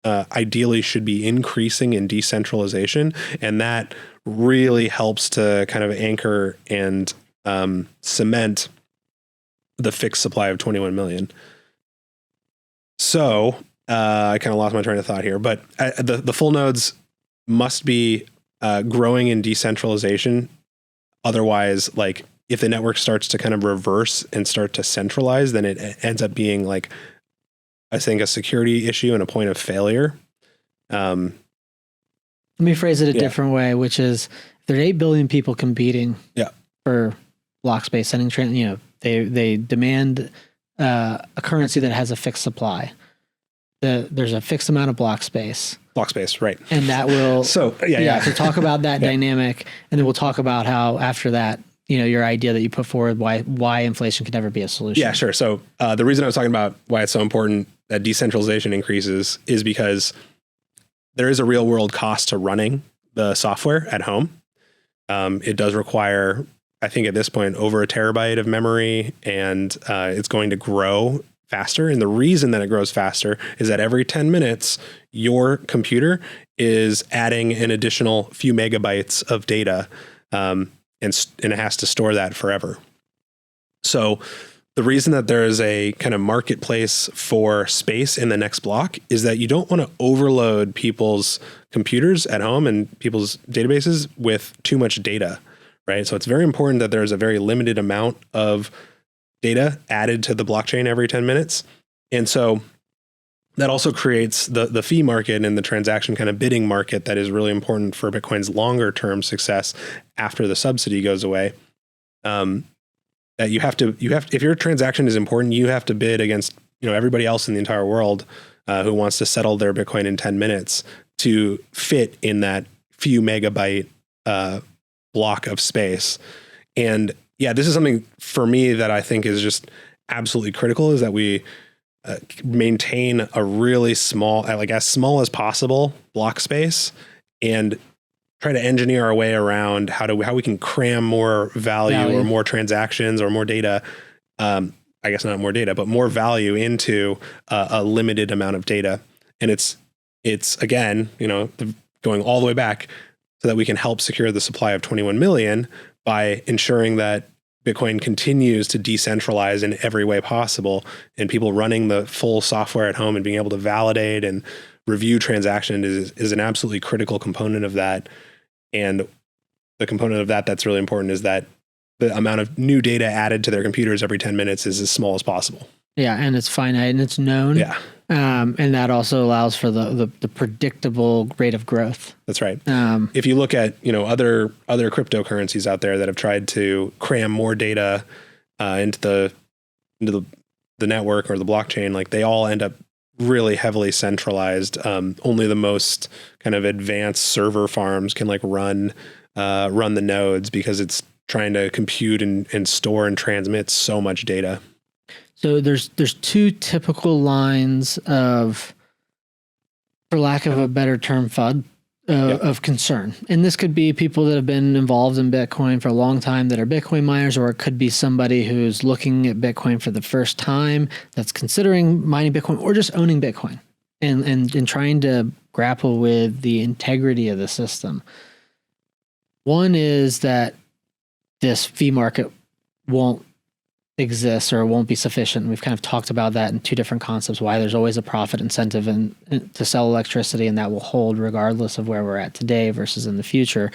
ideally should be increasing in decentralization, and that really helps to kind of anchor and cement the fixed supply of 21 million. So I kind of lost my train of thought here, but the full nodes must be growing in decentralization. Otherwise, like if the network starts to kind of reverse and start to centralize, then it ends up being like, I think, a security issue and a point of failure. Let me phrase it a different way, which is if there are 8 billion people competing for block space, they demand a currency that has a fixed supply. There's a fixed amount of block space. Block space, right. And that will... So talk about that dynamic, and then we'll talk about how after that, your idea that you put forward, why inflation could never be a solution. Yeah, sure. So the reason I was talking about why it's so important that decentralization increases is because there is a real world cost to running the software at home. It does require, I think at this point, over a terabyte of memory, and it's going to grow faster. And the reason that it grows faster is that every 10 minutes, your computer is adding an additional few megabytes of data, and it has to store that forever. So the reason that there is a kind of marketplace for space in the next block is that you don't want to overload people's computers at home and people's databases with too much data, right? So it's very important that there's a very limited amount of data added to the blockchain every 10 minutes. And so that also creates the fee market and the transaction kind of bidding market that is really important for Bitcoin's longer term success after the subsidy goes away. That you have to, if your transaction is important, you have to bid against, everybody else in the entire world who wants to settle their Bitcoin in 10 minutes to fit in that few megabyte block of space. And yeah, this is something for me that I think is just absolutely critical, is that we maintain a really small, like as small as possible block space, and try to engineer our way around how we can cram more value or more transactions or more data. I guess not more data, but more value into a limited amount of data. And it's again, going all the way back, so that we can help secure the supply of 21 million by ensuring that Bitcoin continues to decentralize in every way possible, and people running the full software at home and being able to validate and review transaction is an absolutely critical component of that. And the component of that that's really important is that the amount of new data added to their computers every 10 minutes is as small as possible. Yeah, and it's finite and it's known. Yeah. And that also allows for the predictable rate of growth. That's right. If you look at, other cryptocurrencies out there that have tried to cram more data into the network or the blockchain, like they all end up really heavily centralized. Only the most kind of advanced server farms can like run the nodes because it's trying to compute and store and transmit so much data. So there's two typical lines of, for lack of a better term, FUD of concern. And this could be people that have been involved in Bitcoin for a long time that are Bitcoin miners, or it could be somebody who's looking at Bitcoin for the first time that's considering mining Bitcoin or just owning Bitcoin and trying to grapple with the integrity of the system. One is that this fee market won't exist or won't be sufficient. We've kind of talked about that in two different concepts, why there's always a profit incentive to sell electricity, and that will hold regardless of where we're at today versus in the future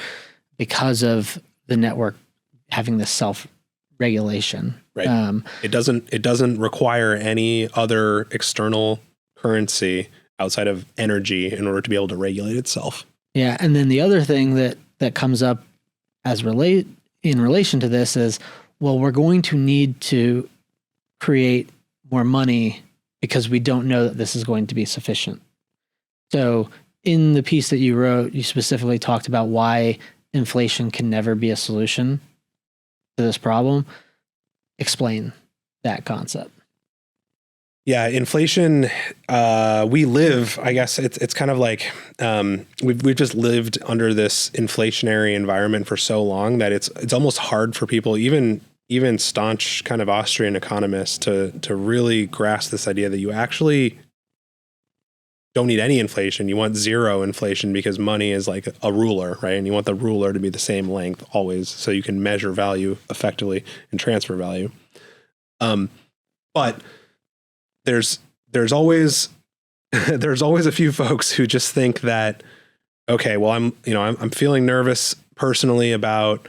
because of the network having this self-regulation. Right. It doesn't require any other external currency outside of energy in order to be able to regulate itself. Yeah. And then the other thing that comes up in relation to this is, well, we're going to need to create more money because we don't know that this is going to be sufficient. So in the piece that you wrote, you specifically talked about why inflation can never be a solution to this problem. Explain that concept. Yeah, inflation, we live, I guess it's kind of like we've just lived under this inflationary environment for so long that it's almost hard for people, even staunch kind of Austrian economists, to really grasp this idea that you actually don't need any inflation. You want zero inflation because money is like a ruler, right? And you want the ruler to be the same length always so you can measure value effectively and transfer value. But there's always a few folks who just think that, okay, well, I'm feeling nervous personally about,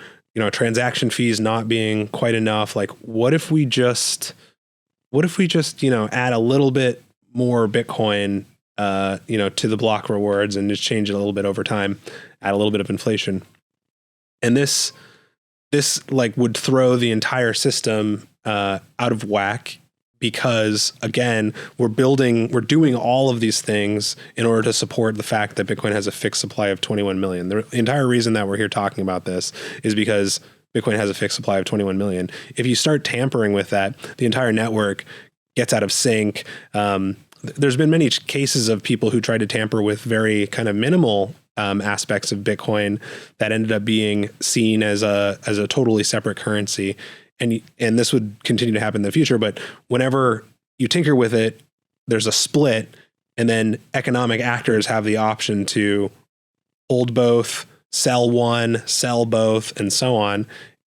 transaction fees not being quite enough. Like, what if we just add a little bit more Bitcoin, to the block rewards and just change it a little bit over time, add a little bit of inflation. And this like would throw the entire system out of whack. Because again, we're doing all of these things in order to support the fact that Bitcoin has a fixed supply of 21 million. The entire reason that we're here talking about this is because Bitcoin has a fixed supply of 21 million. If you start tampering with that, the entire network gets out of sync. There's been many cases of people who tried to tamper with very kind of minimal aspects of Bitcoin that ended up being seen as a totally separate currency. And this would continue to happen in the future, but whenever you tinker with it, there's a split, and then economic actors have the option to hold both, sell one, sell both, and so on.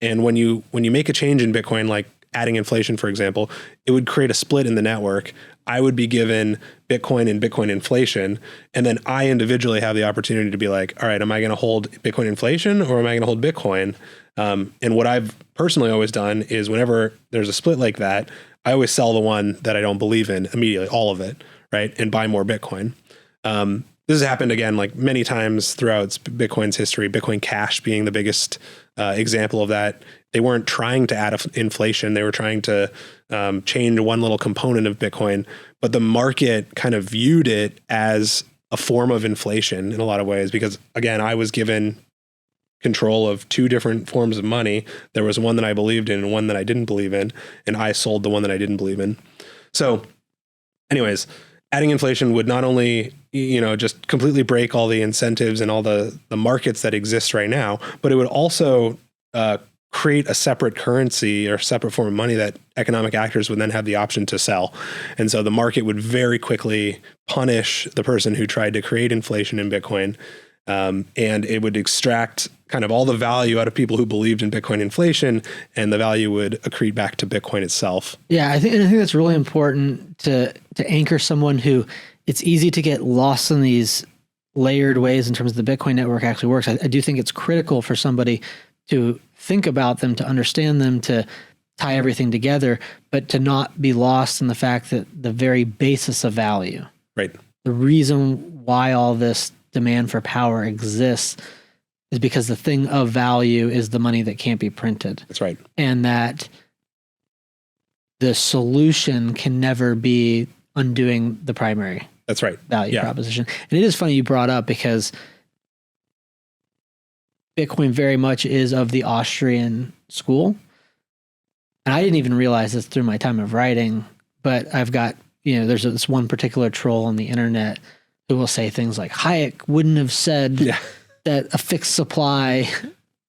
And when you make a change in Bitcoin, like adding inflation, for example, it would create a split in the network. I would be given Bitcoin and Bitcoin inflation, and then I individually have the opportunity to be like, all right, am I going to hold Bitcoin inflation or am I going to hold Bitcoin? And what I've personally always done is whenever there's a split like that, I always sell the one that I don't believe in immediately, all of it, right? And buy more Bitcoin. This has happened again, like many times throughout Bitcoin's history, Bitcoin Cash being the biggest example of that. They weren't trying to add inflation. They were trying to change one little component of Bitcoin, but the market kind of viewed it as a form of inflation in a lot of ways, because again, I was given control of two different forms of money. There was one that I believed in and one that I didn't believe in, and I sold the one that I didn't believe in. So anyways, adding inflation would not only, just completely break all the incentives and all the markets that exist right now, but it would also create a separate currency or separate form of money that economic actors would then have the option to sell. And so the market would very quickly punish the person who tried to create inflation in Bitcoin. And it would extract kind of all the value out of people who believed in Bitcoin inflation, and the value would accrete back to Bitcoin itself. Yeah, I think that's really important to anchor someone who it's easy to get lost in these layered ways in terms of the Bitcoin network actually works. I do think it's critical for somebody to think about them, to understand them, to tie everything together, but to not be lost in the fact that the very basis of value, right? The reason why all this demand for power exists is because the thing of value is the money that can't be printed. That's right. And that the solution can never be undoing the primary. That's right. Value proposition. And it is funny you brought up, because Bitcoin very much is of the Austrian school. And I didn't even realize this through my time of writing, but I've got, there's this one particular troll on the internet who will say things like Hayek wouldn't have said that a fixed supply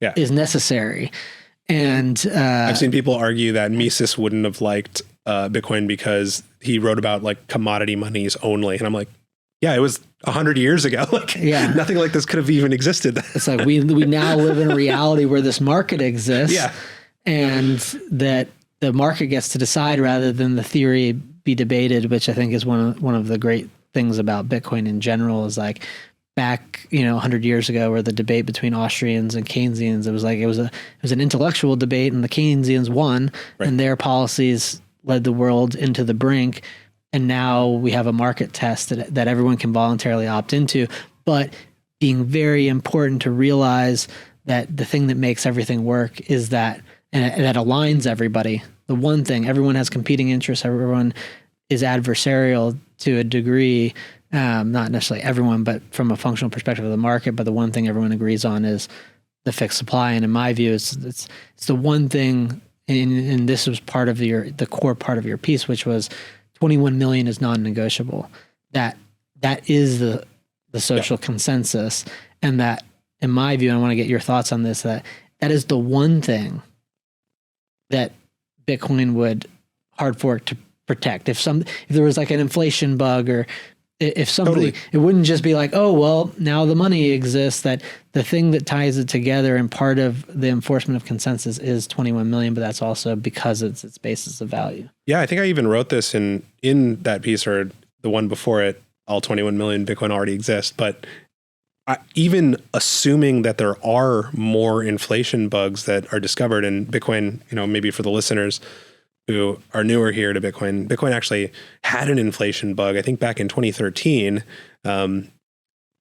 is necessary. And I've seen people argue that Mises wouldn't have liked Bitcoin because he wrote about like commodity monies only. And I'm like, yeah, it was 100 years ago. Nothing like this could have even existed. It's like we now live in a reality where this market exists. Yeah. And that the market gets to decide rather than the theory be debated, which I think is one of the great things about Bitcoin in general, is like back, 100 years ago, where the debate between Austrians and Keynesians, it was an intellectual debate, and the Keynesians won, and their policies led the world into the brink. And now we have a market test that everyone can voluntarily opt into, but being very important to realize that the thing that makes everything work is that, and that aligns everybody. The one thing, everyone has competing interests, everyone is adversarial to a degree, not necessarily everyone, but from a functional perspective of the market. But the one thing everyone agrees on is the fixed supply. And in my view, it's the one thing, and this was part of the core part of your piece, which was 21 million is non-negotiable. That is the social consensus. And that, in my view, and I want to get your thoughts on this, that is the one thing that Bitcoin would hard fork to protect. If there was like an inflation bug, or if somebody, it wouldn't just be like, oh, well, now the money exists. That the thing that ties it together, and part of the enforcement of consensus, is 21 million, but that's also because it's its basis of value. Yeah, I think I even wrote this in that piece, or the one before it, all 21 million Bitcoin already exist. But even assuming that there are more inflation bugs that are discovered in Bitcoin, maybe for the listeners who are newer here to Bitcoin actually had an inflation bug. I think back in 2013,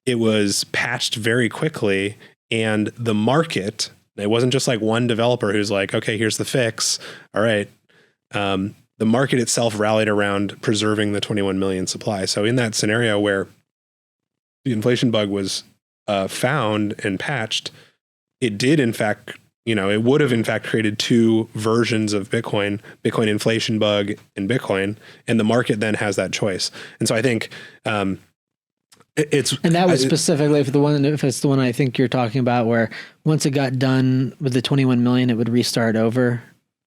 it was patched very quickly, and the market, it wasn't just like one developer who's like, okay, here's the fix. All right. The market itself rallied around preserving the 21 million supply. So in that scenario where the inflation bug was found and patched, it did in fact, it would have in fact created two versions of Bitcoin inflation bug and Bitcoin, and the market then has that choice. And so I think and that was specifically if it's the one I think you're talking about, where once it got done with the 21 million, it would restart over.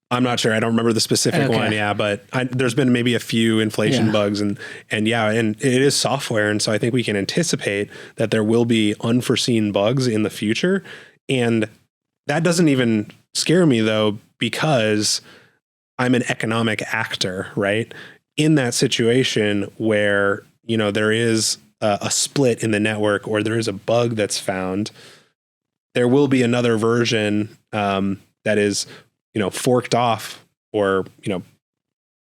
I'm not sure. I don't remember the specific one. Yeah, but there's been maybe a few inflation bugs, and it is software. And so I think we can anticipate that there will be unforeseen bugs in the future. And that doesn't even scare me though, because I'm an economic actor, right? In that situation where, there is a split in the network, or there is a bug that's found, there will be another version that is, forked off, or,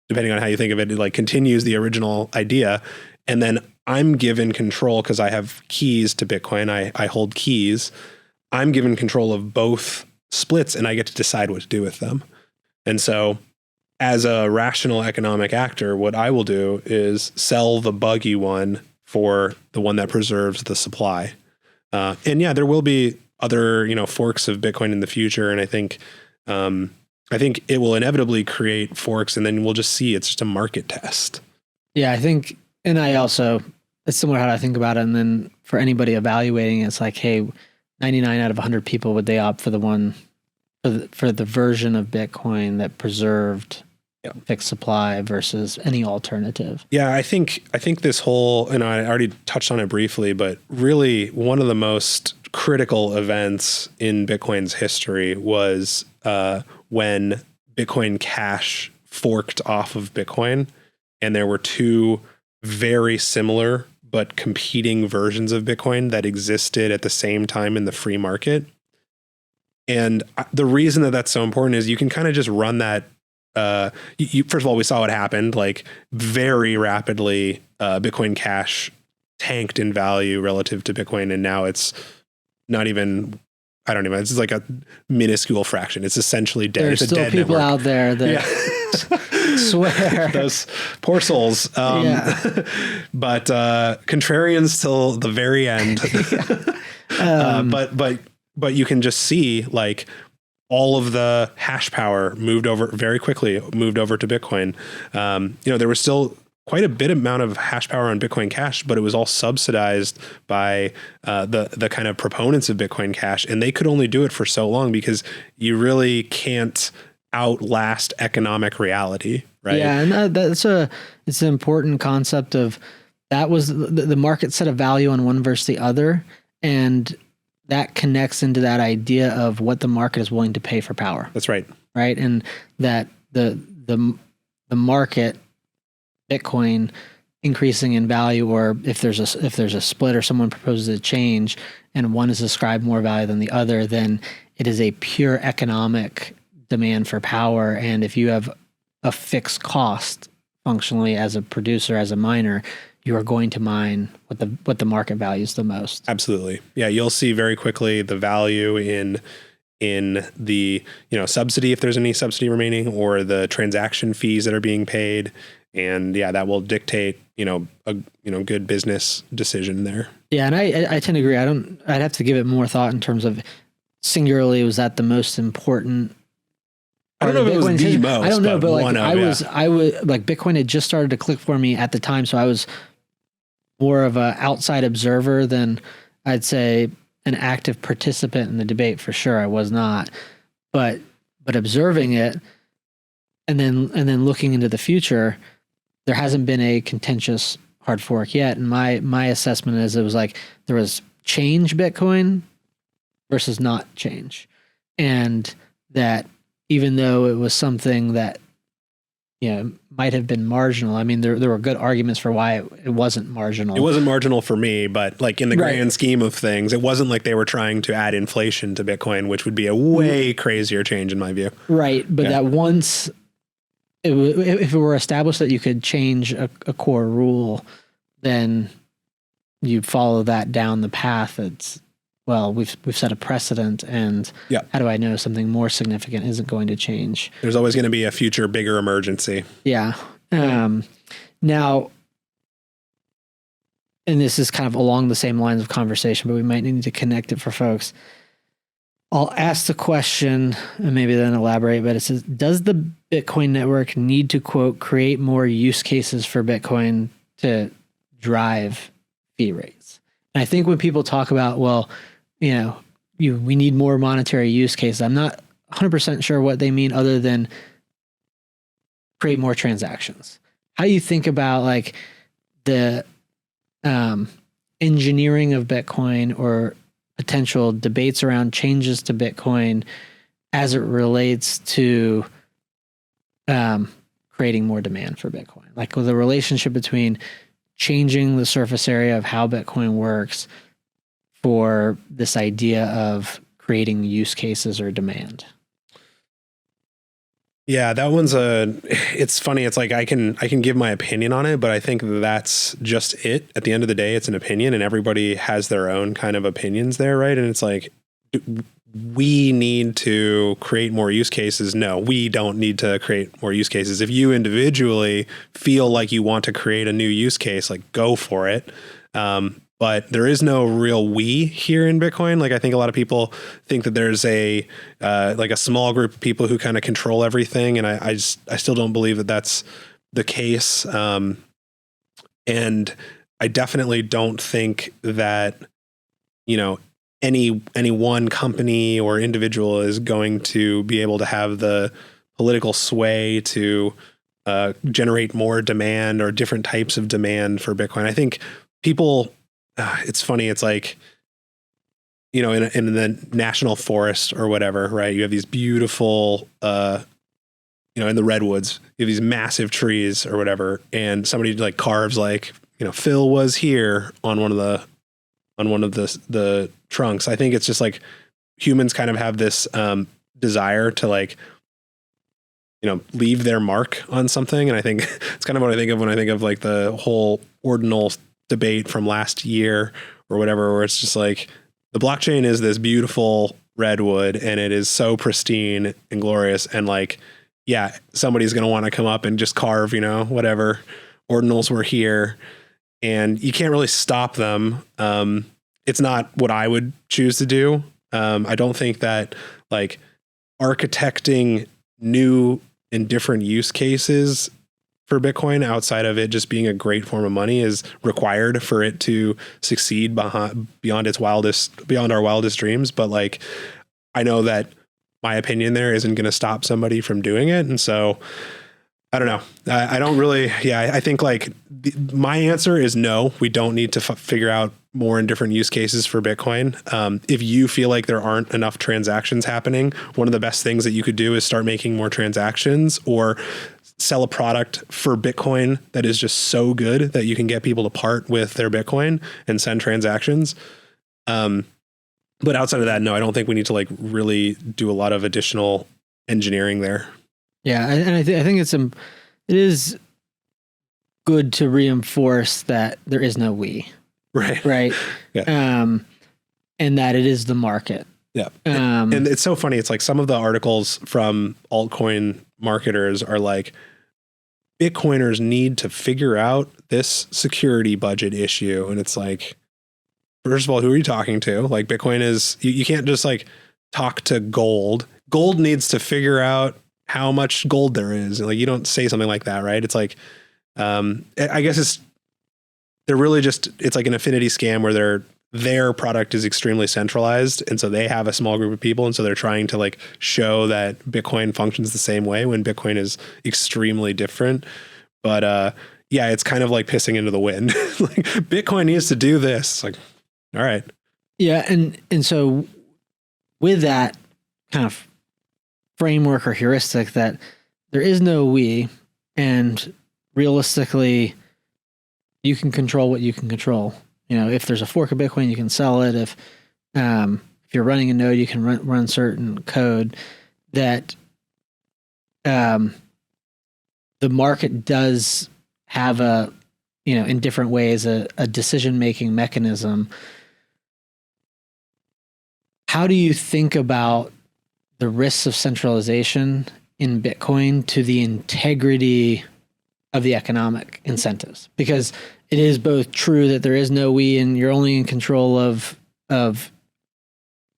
depending on how you think of it, it like continues the original idea. And then I'm given control, because I have keys to Bitcoin. I hold keys. I'm given control of both splits, and I get to decide what to do with them. And so as a rational economic actor, what I will do is sell the buggy one for the one that preserves the supply. And there will be other, forks of Bitcoin in the future. And I think it will inevitably create forks, and then we'll just see it's just a market test. Yeah, I think, and I also, it's similar how I think about it. And then for anybody evaluating, it's like, hey, 99 out of 100 people, would they opt for the one, for the version of Bitcoin that preserved fixed supply versus any alternative. Yeah, I think this whole, and I already touched on it briefly, but really one of the most critical events in Bitcoin's history was when Bitcoin Cash forked off of Bitcoin, and there were two very similar but competing versions of Bitcoin that existed at the same time in the free market. And the reason that that's so important is you can kind of just run that. First of all, we saw what happened, like very rapidly, Bitcoin Cash tanked in value relative to Bitcoin. And now it's not even, I don't even, it's like a minuscule fraction. It's essentially dead. There's it's still a dead people network out there that swear. Those poor souls. But contrarians till the very end. But you can just see like all of the hash power moved over very quickly, moved over to Bitcoin. There was still quite a bit amount of hash power on Bitcoin Cash, but it was all subsidized by the kind of proponents of Bitcoin Cash. And they could only do it for so long because you really can't outlast economic reality, right? Yeah, and it's an important concept of that was the market set a value on one versus the other, and that connects into that idea of what the market is willing to pay for power. That's right. Right. And that the market, Bitcoin increasing in value, or if there's a split or someone proposes a change and one is ascribed more value than the other, then it is a pure economic demand for power. And if you have a fixed cost functionally as a producer, as a miner, you are going to mine what the market values the most. Absolutely. Yeah. You'll see very quickly the value in the, subsidy, if there's any subsidy remaining, or the transaction fees that are being paid. And yeah, that will dictate, a good business decision there. Yeah. And I tend to agree. I'd have to give it more thought in terms of singularly, was that the most important? I don't know if it was the most. I don't know, but like I was like Bitcoin had just started to click for me at the time. So I was more of an outside observer than I'd say an active participant in the debate. For sure, I was not, but observing it and then looking into the future, there hasn't been a contentious hard fork yet. And my assessment is it was like there was change Bitcoin versus not change, and that even though it was something that might have been marginal. I mean, there were good arguments for why it wasn't marginal. It wasn't marginal for me, but like in the grand scheme of things, it wasn't like they were trying to add inflation to Bitcoin, which would be a way crazier change in my view. Right. But that once, if it were established that you could change a core rule, then you follow that down the path. It's, well, we've set a precedent, and how do I know something more significant isn't going to change? There's always going to be a future bigger emergency. Yeah. Now, and this is kind of along the same lines of conversation, but we might need to connect it for folks. I'll ask the question and maybe then elaborate, but it says, does the Bitcoin network need to, quote, create more use cases for Bitcoin to drive fee rates? And I think when people talk about, well, we need more monetary use cases, I'm not 100% sure what they mean other than create more transactions. How do you think about like the engineering of Bitcoin or potential debates around changes to Bitcoin as it relates to creating more demand for Bitcoin? Like the relationship between changing the surface area of how Bitcoin works for this idea of creating use cases or demand. Yeah, that one's it's funny. It's like I can give my opinion on it, but I think that's just it. At the end of the day, it's an opinion, and everybody has their own kind of opinions there, right? And it's like, we need to create more use cases. No, we don't need to create more use cases. If you individually feel like you want to create a new use case, like go for it. But there is no real we here in Bitcoin. Like I think a lot of people think that there's a small group of people who kind of control everything, and I still don't believe that that's the case. And I definitely don't think that any one company or individual is going to be able to have the political sway to generate more demand or different types of demand for Bitcoin. I think people, it's funny. It's like, you know, in the national forest or whatever, right? You have these beautiful, you know, in the redwoods, you have these massive trees or whatever, and somebody like carves like, you know, Phil was here on one of the trunks. I think it's just like humans kind of have this desire to like, you know, leave their mark on something. And I think it's kind of what I think of when I think of like the whole ordinal debate from last year or whatever, where it's just like the blockchain is this beautiful redwood and it is so pristine and glorious. And like, yeah, somebody's going to want to come up and just carve, you know, whatever ordinals were here, and you can't really stop them. It's not what I would choose to do. I don't think that like architecting new and different use cases for Bitcoin outside of it just being a great form of money is required for it to succeed beyond our wildest dreams. But like, I know that my opinion there isn't going to stop somebody from doing it. And so I don't know. I don't really, I think like my answer is no, we don't need to figure out more and different use cases for Bitcoin. If you feel like there aren't enough transactions happening, one of the best things that you could do is start making more transactions or sell a product for Bitcoin that is just so good that you can get people to part with their Bitcoin and send transactions. But outside of that, no, I don't think we need to like really do a lot of additional engineering there. Yeah, and I think it is good to reinforce that there is no we. Right. Yeah. And that it is the market. Yeah. And it's so funny. It's like some of the articles from altcoin marketers are like, Bitcoiners need to figure out this security budget issue. And it's like, first of all, who are you talking to? Like Bitcoin is, you can't just like talk to gold. Gold needs to figure out how much gold there is. And like, you don't say something like that, right? It's like, I guess they're really just, it's like an affinity scam where their product is extremely centralized. And so they have a small group of people. And so they're trying to like show that Bitcoin functions the same way when Bitcoin is extremely different. But yeah, it's kind of like pissing into the wind. Like Bitcoin needs to do this. It's like, all right. Yeah. And so with that kind of framework or heuristic that there is no we, and realistically, you can control what you can control. You know, if there's a fork of Bitcoin, you can sell it. If you're running a node, you can run certain code. That the market does have in different ways, a decision-making mechanism. How do you think about the risks of centralization in Bitcoin to the integrity of the economic incentives? Because it is both true that there is no we and you're only in control of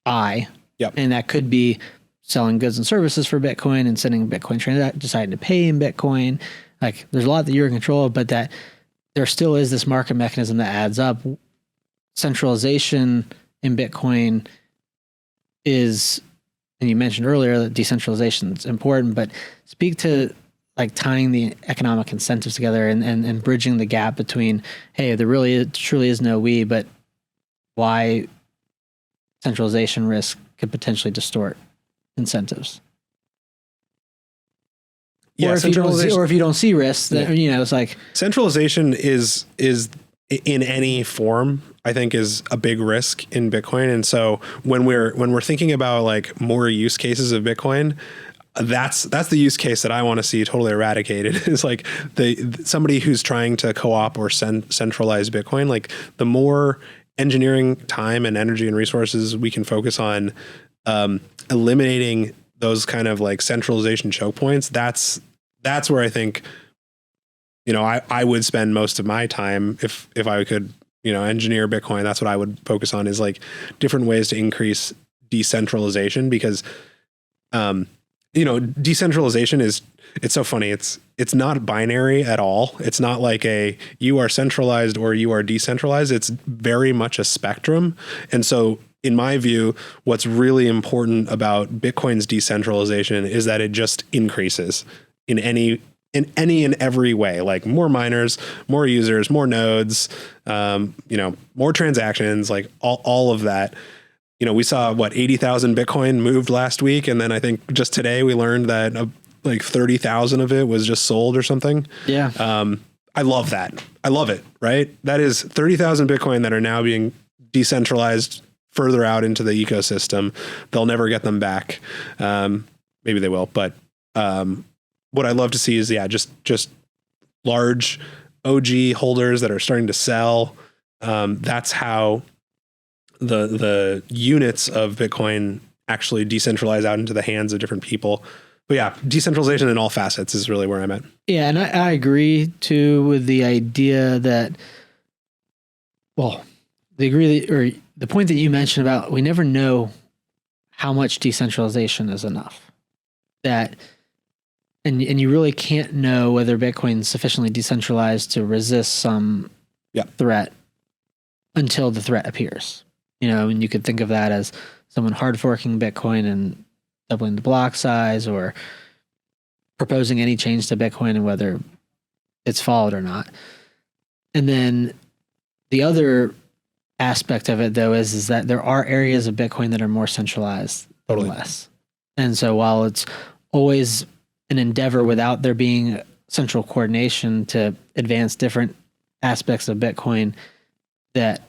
I. Yep. And that could be selling goods and services for Bitcoin and sending Bitcoin, deciding to pay in Bitcoin. Like there's a lot that you're in control of, but that there still is this market mechanism that adds up. Centralization in Bitcoin is, and you mentioned earlier that decentralization is important, but speak to like tying the economic incentives together and bridging the gap between, hey, there really truly is no we, but why centralization risk could potentially distort incentives. Yeah, or if you don't see risks, then it's like centralization is in any form, I think, is a big risk in Bitcoin. And so when we're thinking about like more use cases of Bitcoin, that's the use case that I want to see totally eradicated. Is like somebody who's trying to co-op or centralize Bitcoin. Like the more engineering time and energy and resources we can focus on eliminating those kind of like centralization choke points, that's where I think, I would spend most of my time if I could, engineer Bitcoin. That's what I would focus on, is like different ways to increase decentralization, because decentralization it's so funny. It's not binary at all. It's not like you are centralized or you are decentralized. It's very much a spectrum. And so in my view, what's really important about Bitcoin's decentralization is that it just increases in any in any and every way, like more miners, more users, more nodes, more transactions, like all of that. We saw 80,000 Bitcoin moved last week. And then I think just today we learned that like 30,000 of it was just sold or something. Yeah. I love that. I love it. Right. That is 30,000 Bitcoin that are now being decentralized further out into the ecosystem. They'll never get them back. Maybe they will, but what I love to see is just large OG holders that are starting to sell. That's how the units of Bitcoin actually decentralize out into the hands of different people. But yeah, decentralization in all facets is really where I'm at. Yeah, and I agree too with the idea that, the point that you mentioned about we never know how much decentralization is enough. And you really can't know whether Bitcoin's sufficiently decentralized to resist some threat until the threat appears. And you could think of that as someone hard forking Bitcoin and doubling the block size, or proposing any change to Bitcoin and whether it's followed or not. And then the other aspect of it, though, is that there are areas of Bitcoin that are more centralized than less. And so while it's always an endeavor without there being central coordination to advance different aspects of Bitcoin that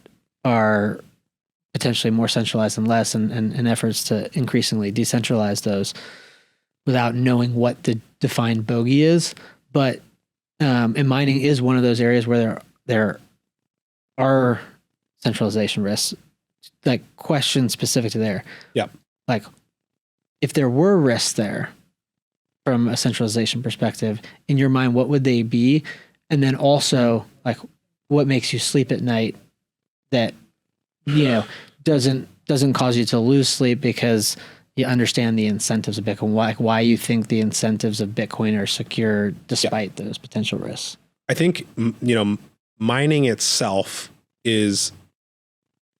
are potentially more centralized than less, and efforts to increasingly decentralize those without knowing what the defined bogey is. But and mining is one of those areas where there are centralization risks, like questions specific to there. Yeah. Like if there were risks there from a centralization perspective, in your mind, what would they be? And then also, like, what makes you sleep at night that doesn't cause you to lose sleep because you understand the incentives of Bitcoin, why you think the incentives of Bitcoin are secure despite those potential risks. I think, mining itself is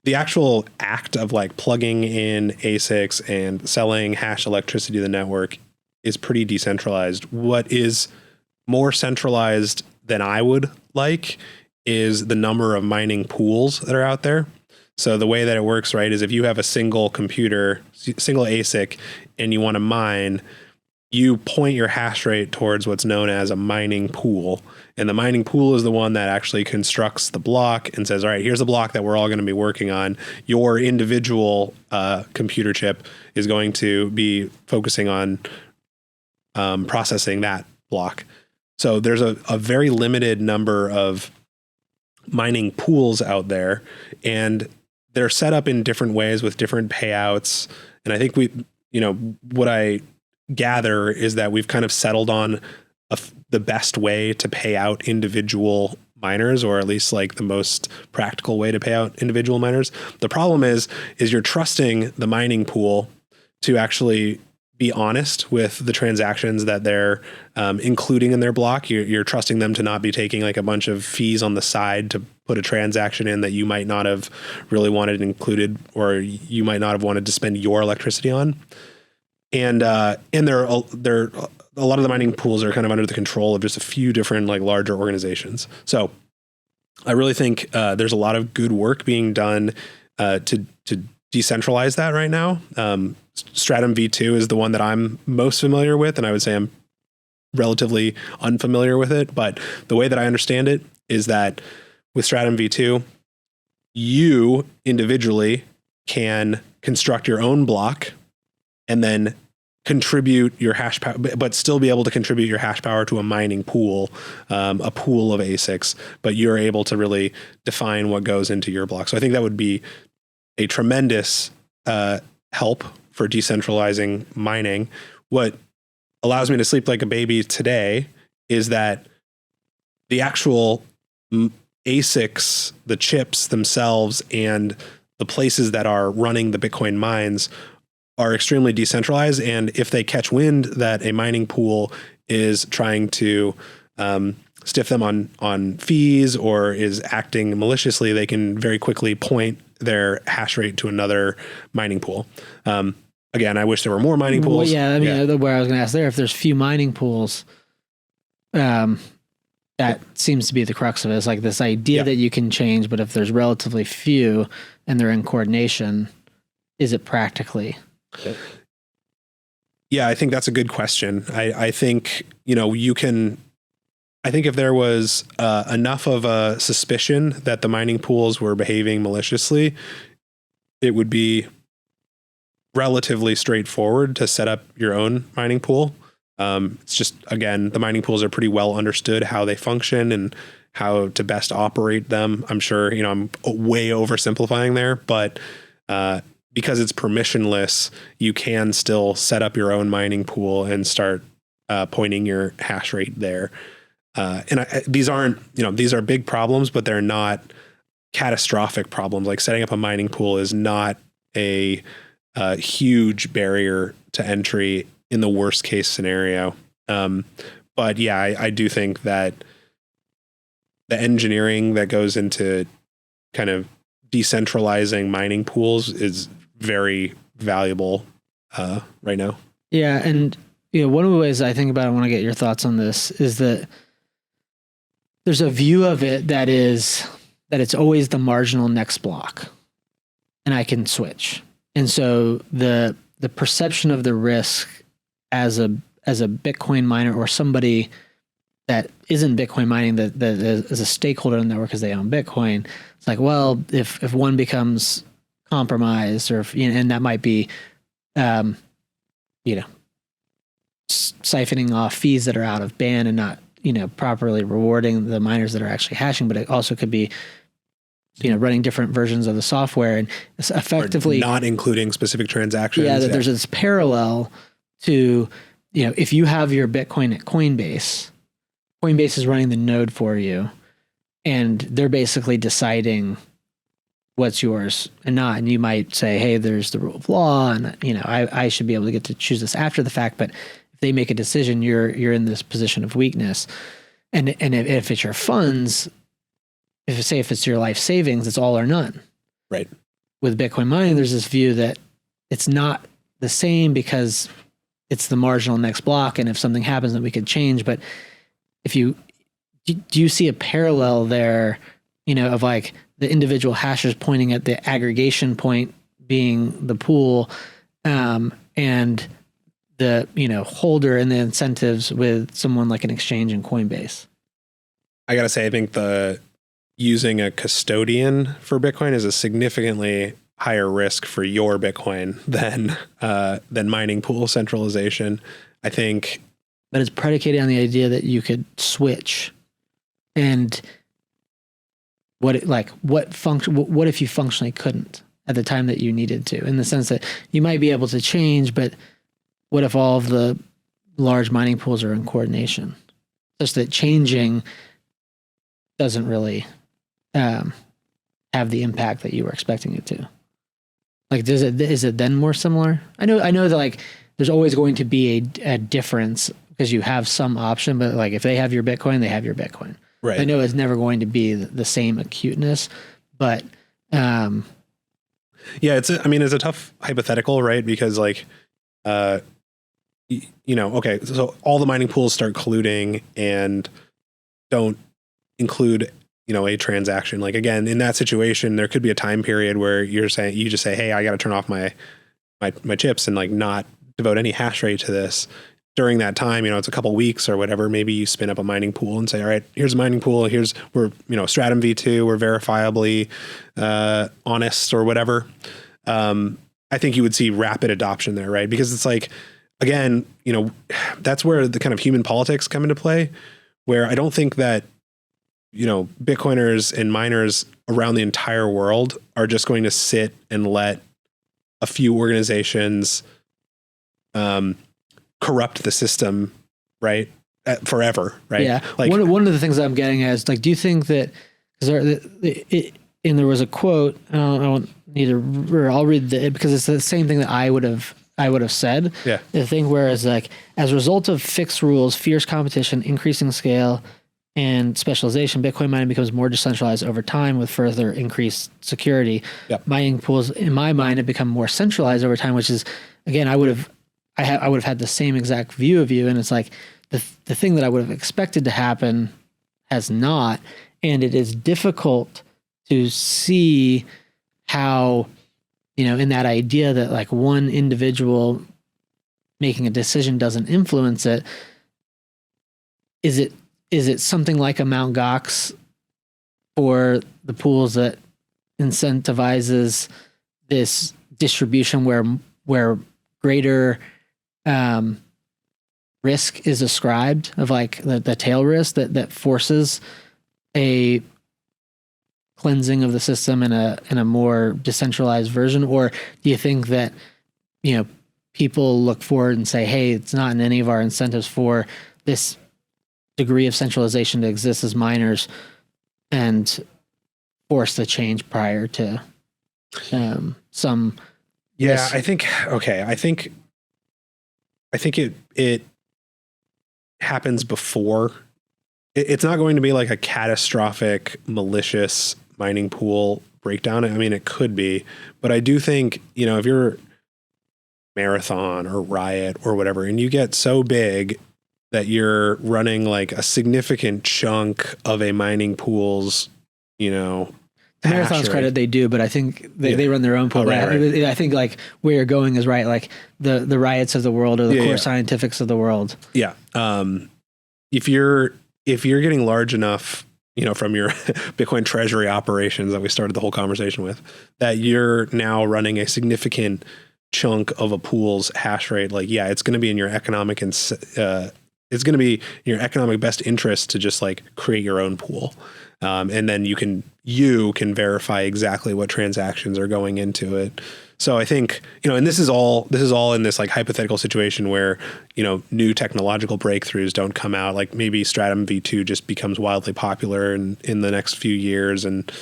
the actual act of like plugging in ASICs and selling hash electricity to the network is pretty decentralized. What is more centralized than I would like is the number of mining pools that are out there. So the way that it works, right, is if you have a single computer, single ASIC, and you want to mine, you point your hash rate towards what's known as a mining pool. And the mining pool is the one that actually constructs the block and says, all right, here's a block that we're all going to be working on. Your individual computer chip is going to be focusing on processing that block. So there's a very limited number of mining pools out there, and they're set up in different ways with different payouts. And I think what I gather is that we've kind of settled on the best way to pay out individual miners, or at least like the most practical way to pay out individual miners. The problem is you're trusting the mining pool to actually be honest with the transactions that they're including in their block. You're trusting them to not be taking like a bunch of fees on the side to put a transaction in that you might not have really wanted included, or you might not have wanted to spend your electricity on. And there are a lot of the mining pools are kind of under the control of just a few different like larger organizations. So I really think there's a lot of good work being done to decentralize that right now. Stratum V2 is the one that I'm most familiar with, and I would say I'm relatively unfamiliar with it. But the way that I understand it is that with Stratum V2, you individually can construct your own block and then contribute your hash power, but still be able to contribute your hash power to a mining pool, a pool of ASICs, but you're able to really define what goes into your block. So I think that would be a tremendous help for decentralizing mining. What allows me to sleep like a baby today is that the actual ASICs, the chips themselves, and the places that are running the Bitcoin mines are extremely decentralized. And if they catch wind that a mining pool is trying to stiff them on fees or is acting maliciously, they can very quickly point their hash rate to another mining pool. Again, I wish there were more mining pools. Well, yeah, I mean, where I was going to ask there, if there's few mining pools, That seems to be the crux of it. It's like this idea that you can change, but if there's relatively few and they're in coordination, is it practically? Yeah, I think that's a good question. I think, I think if there was enough of a suspicion that the mining pools were behaving maliciously, it would be relatively straightforward to set up your own mining pool. It's just, again, the mining pools are pretty well understood how they function and how to best operate them. I'm sure, I'm way oversimplifying there, but because it's permissionless, you can still set up your own mining pool and start pointing your hash rate there. These are big problems, but they're not catastrophic problems. Like setting up a mining pool is not a huge barrier to entry in the worst case scenario. But yeah, I do think that the engineering that goes into kind of decentralizing mining pools is very valuable right now. Yeah. And one of the ways I think about it, I want to get your thoughts on this, is that there's a view of it that it's always the marginal next block and I can switch. And so the perception of the risk as a Bitcoin miner or somebody that isn't Bitcoin mining that is a stakeholder in the network because they own Bitcoin, it's like, well, if one becomes compromised or and that might be siphoning off fees that are out of band and not properly rewarding the miners that are actually hashing, but it also could be running different versions of the software and it's effectively or not including specific transactions. Yeah, there's this parallel to, if you have your Bitcoin at Coinbase is running the node for you and they're basically deciding what's yours and not. And you might say, hey, there's the rule of law and, I should be able to get to choose this after the fact. But if they make a decision, you're in this position of weakness. And if it's your funds, if it's your life savings, it's all or none. Right. With Bitcoin mining, there's this view that it's not the same because it's the marginal next block. And if something happens that we could change, but do you see a parallel there, of like the individual hashers pointing at the aggregation point being the pool, and the, holder and the incentives with someone like an exchange in Coinbase? I got to say, I think using a custodian for Bitcoin is a significantly higher risk for your Bitcoin than mining pool centralization. I think, but it's predicated on the idea that you could switch, and what if you functionally couldn't at the time that you needed to, in the sense that you might be able to change, but what if all of the large mining pools are in coordination, such that changing doesn't really have the impact that you were expecting it to? Like, is it then more similar? I know that like there's always going to be a difference because you have some option, but like if they have your Bitcoin, they have your Bitcoin. Right. I know it's never going to be the same acuteness, but yeah, it's a tough hypothetical, right? Because like, okay, so all the mining pools start colluding and don't include a transaction. Like, again, in that situation, there could be a time period where you just say, hey, I got to turn off my chips and like not devote any hash rate to this. During that time, it's a couple weeks or whatever, maybe you spin up a mining pool and say, all right, here's a mining pool. We're Stratum V2, we're verifiably honest or whatever. I think you would see rapid adoption there, right? Because it's like, again, that's where the kind of human politics come into play, where I don't think that Bitcoiners and miners around the entire world are just going to sit and let a few organizations corrupt the system, right? Forever, right? Yeah. Like one of the things I'm getting at is like, do you think that, and there was a quote, I don't need to, or I'll read it because it's the same thing that I would have said. Yeah. The thing where it's like, as a result of fixed rules, fierce competition, increasing scale, and specialization, Bitcoin mining becomes more decentralized over time with further increased security. Yep. Mining pools, in my mind, have become more centralized over time, which is, again, I would have had the same exact view of you. And it's like, the thing that I would have expected to happen has not, and it is difficult to see how, in that idea that like one individual making a decision doesn't influence it. Is it something like a Mt. Gox for the pools that incentivizes this distribution where greater risk is ascribed of like the tail risk that forces a cleansing of the system in a more decentralized version? Or do you think that, people look forward and say, hey, it's not in any of our incentives for this degree of centralization to exist as miners, and force the change prior to some risk? I think it happens before. It's not going to be like a catastrophic malicious mining pool breakdown. I mean, it could be, but I do think, if you're Marathon or Riot or whatever, and you get so big that you're running like a significant chunk of a mining pool's, Marathon's credit, they do, but I think they run their own pool. Right. I think like where you're going is right. Like the Riots of the world or the core scientifics of the world. Yeah. If you're getting large enough, from your Bitcoin treasury operations that we started the whole conversation with, that you're now running a significant chunk of a pool's hash rate, like, it's going to be in your economic and it's going to be in your economic best interest to just like create your own pool. And then you can verify exactly what transactions are going into it. So I think, and this is all in this like hypothetical situation where, new technological breakthroughs don't come out. Like maybe Stratum V2 just becomes wildly popular in the next few years and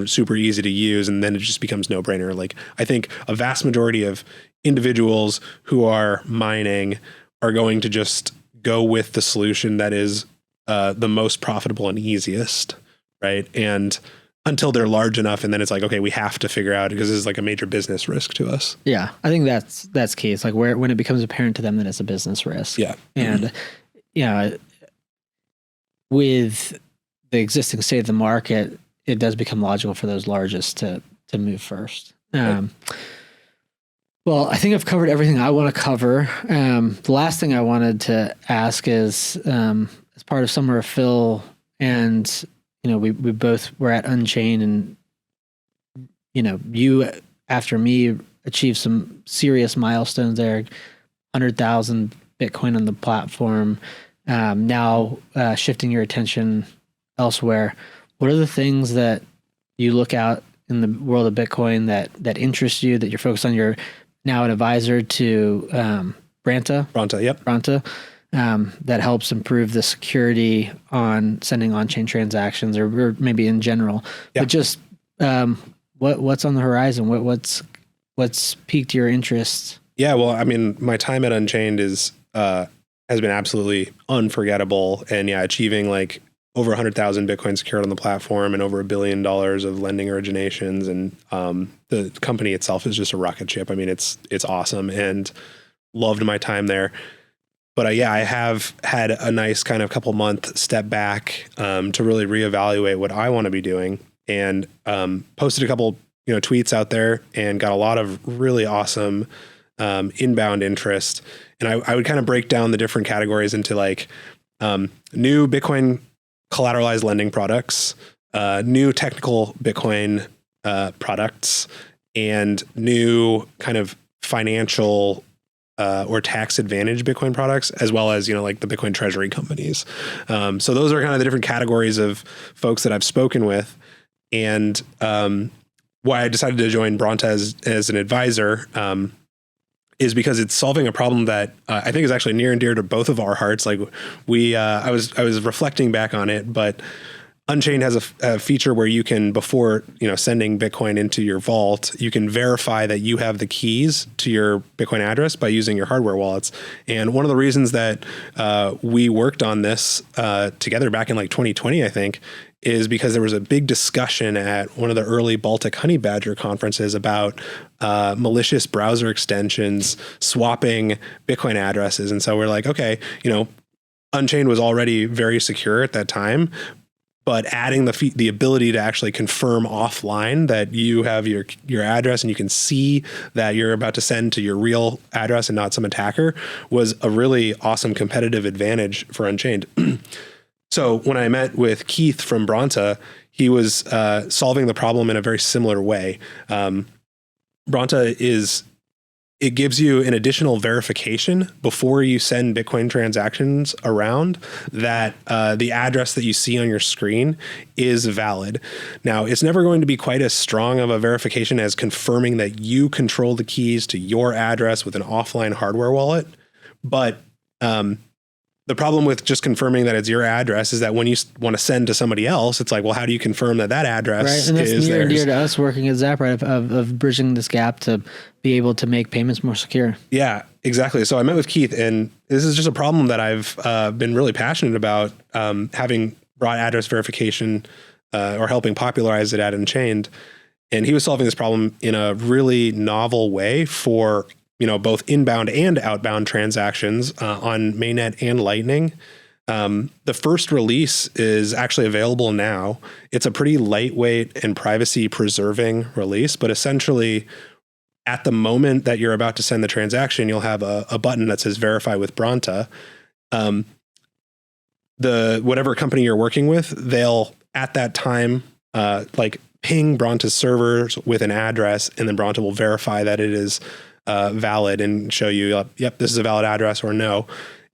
super easy to use. And then it just becomes no brainer. Like I think a vast majority of individuals who are mining are going to just go with the solution that is the most profitable and easiest, right? And until they're large enough, and then it's like, okay, we have to figure out, because this is like a major business risk to us. Yeah, I think that's key. It's like when it becomes apparent to them that it's a business risk. Yeah, and with the existing state of the market, it does become logical for those largest to move first. Right. Well, I think I've covered everything I want to cover. The last thing I wanted to ask is, as part of Summer of Phil, and we both were at Unchained, and you after me achieved some serious milestones there, 100,000 Bitcoin on the platform. Now shifting your attention elsewhere. What are the things that you look out in the world of Bitcoin that interest you, that you're focused on? You're now an advisor to Branta. Yep. Branta. That helps improve the security on sending on-chain transactions, or maybe in general. Yeah. But just what's on the horizon? What's piqued your interest? Yeah, well, I mean, my time at Unchained has been absolutely unforgettable, and achieving like over 100,000 Bitcoin secured on the platform and over $1 billion of lending originations, and the company itself is just a rocket ship. I mean, it's awesome, and loved my time there. But I have had a nice kind of couple month step back to really reevaluate what I want to be doing, and posted a couple tweets out there and got a lot of really awesome inbound interest. And I would kind of break down the different categories into like new Bitcoin collateralized lending products, new technical Bitcoin products, and new kind of financial or tax advantage Bitcoin products, as well as, like the Bitcoin treasury companies. So those are kind of the different categories of folks that I've spoken with. And why I decided to join Branta as an advisor is because it's solving a problem that I think is actually near and dear to both of our hearts. Like I was reflecting back on it, but Unchained has a feature where you can, before sending Bitcoin into your vault, you can verify that you have the keys to your Bitcoin address by using your hardware wallets. And one of the reasons that we worked on this together back in like 2020, I think, is because there was a big discussion at one of the early Baltic Honey Badger conferences about malicious browser extensions swapping Bitcoin addresses. And so we're like, okay, Unchained was already very secure at that time, but adding the ability to actually confirm offline that you have your address and you can see that you're about to send to your real address and not some attacker was a really awesome competitive advantage for Unchained. So when I met with Keith from Bronta, he was solving the problem in a very similar way. Bronta it gives you an additional verification before you send Bitcoin transactions around that the address that you see on your screen is valid. Now, it's never going to be quite as strong of a verification as confirming that you control the keys to your address with an offline hardware wallet. But the problem with just confirming that it's your address is that when you want to send to somebody else, it's like, well, how do you confirm that address right? And that's is near and theirs? dear to us working at Zappright of bridging this gap to be able to make payments more secure. Yeah, exactly. So I met with Keith, and this is just a problem that I've been really passionate about, having brought address verification or helping popularize it at Unchained. And he was solving this problem in a really novel way for both inbound and outbound transactions on mainnet and Lightning. The first release is actually available now. It's a pretty lightweight and privacy preserving release, but essentially at the moment that you're about to send the transaction, you'll have a button that says verify with Bronta. Whatever company you're working with, they'll at that time, ping Bronta's servers with an address, and then Bronta will verify that it is valid and show you, yep, this is a valid address or no.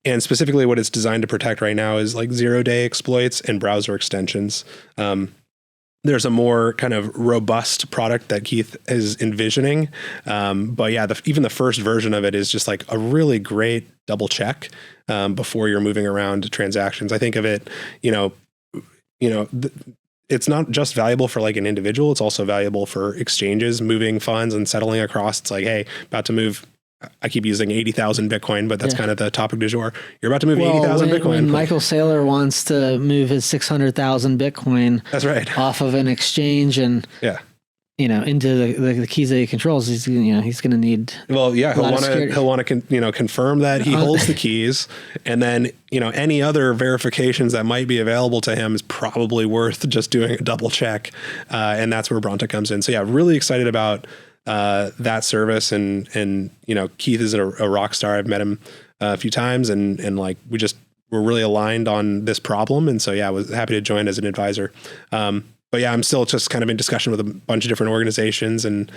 And specifically what it's designed to protect right now is like 0-day exploits and browser extensions. There's a more kind of robust product that Keith is envisioning. But yeah, even the first version of it is just like a really great double check before you're moving around transactions. I think of it, it's not just valuable for like an individual. It's also valuable for exchanges, moving funds and settling across. It's like, hey, about to move. I keep using 80,000 Bitcoin, but that's kind of the topic du jour. You're about to move 80,000 Bitcoin. When Michael Saylor wants to move his 600,000 Bitcoin, that's right, off of an exchange and into the keys that he controls, he's going to need. Well, yeah, he'll want to confirm that he holds the keys, and then any other verifications that might be available to him is probably worth just doing a double check, and that's where Bronta comes in. So yeah, really excited about that service, and Keith is a rock star. I've met him a few times, and like we're really aligned on this problem, and so yeah, I was happy to join as an advisor. But yeah, I'm still just kind of in discussion with a bunch of different organizations and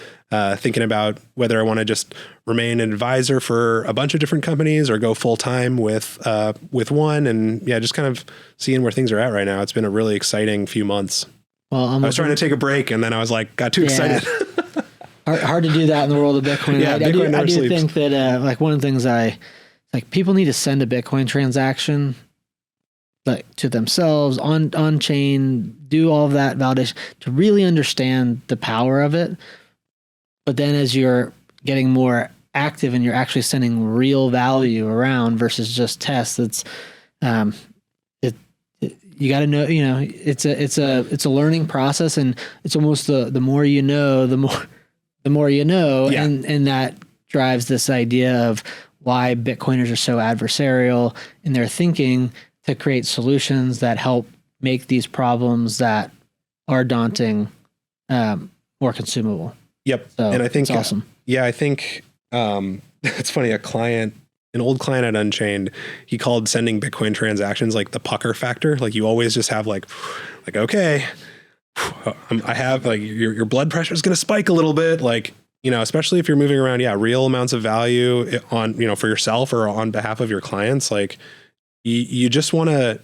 thinking about whether I want to just remain an advisor for a bunch of different companies or go full time with one, and yeah, just kind of seeing where things are at right now. It's been a really exciting few months. Well, I was trying to take a break, and then I was like, got too excited. Hard to do that in the world of Bitcoin. Yeah, I do think that like one of the things people need to send a Bitcoin transaction to themselves on chain, do all of that validation to really understand the power of it. But then as you're getting more active and you're actually sending real value around versus just tests, it's you got to know, it's a learning process, and it's almost the more you know, the more you know, and that drives this idea of why Bitcoiners are so adversarial in their thinking to create solutions that help make these problems that are daunting more consumable. Yep. So and I think it's awesome. I think it's funny. An old client at Unchained, he called sending Bitcoin transactions like the pucker factor. Like you always just have like, okay, I have like your blood pressure is going to spike a little bit. Like, especially if you're moving around, real amounts of value on, for yourself or on behalf of your clients. Like you just want to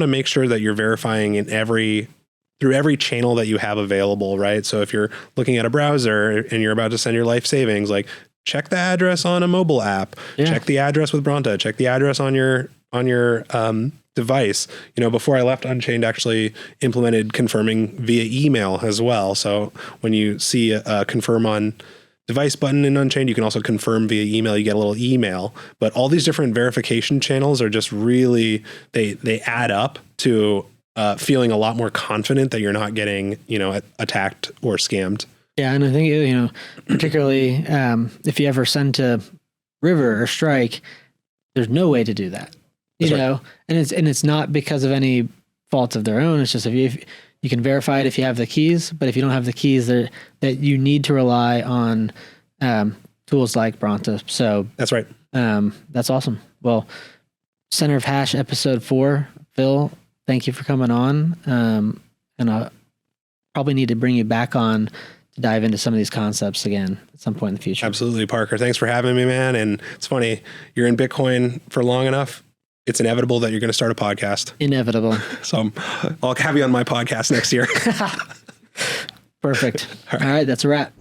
make sure that you're verifying through every channel that you have available, right? So if you're looking at a browser and you're about to send your life savings, like check the address on a mobile app, check the address with Bronta, check the address on your device. Before I left, Unchained actually implemented confirming via email as well. So when you see a confirm on device button in Unchained, you can also confirm via email. You get a little email, but all these different verification channels are just really, they add up to feeling a lot more confident that you're not getting, attacked or scammed. Yeah. And I think, particularly if you ever send to River or Strike, there's no way to do that, know, and it's not because of any faults of their own. It's just if you can verify it if you have the keys, but if you don't have the keys, that you need to rely on tools like Bronta. So that's right. That's awesome. Well, Center of Hash episode 4, Phil, thank you for coming on. And I probably need to bring you back on to dive into some of these concepts again at some point in the future. Absolutely, Parker. Thanks for having me, man. And it's funny, you're in Bitcoin for long enough, it's inevitable that you're going to start a podcast. Inevitable. So I'll have you on my podcast next year. Perfect. All right, that's a wrap.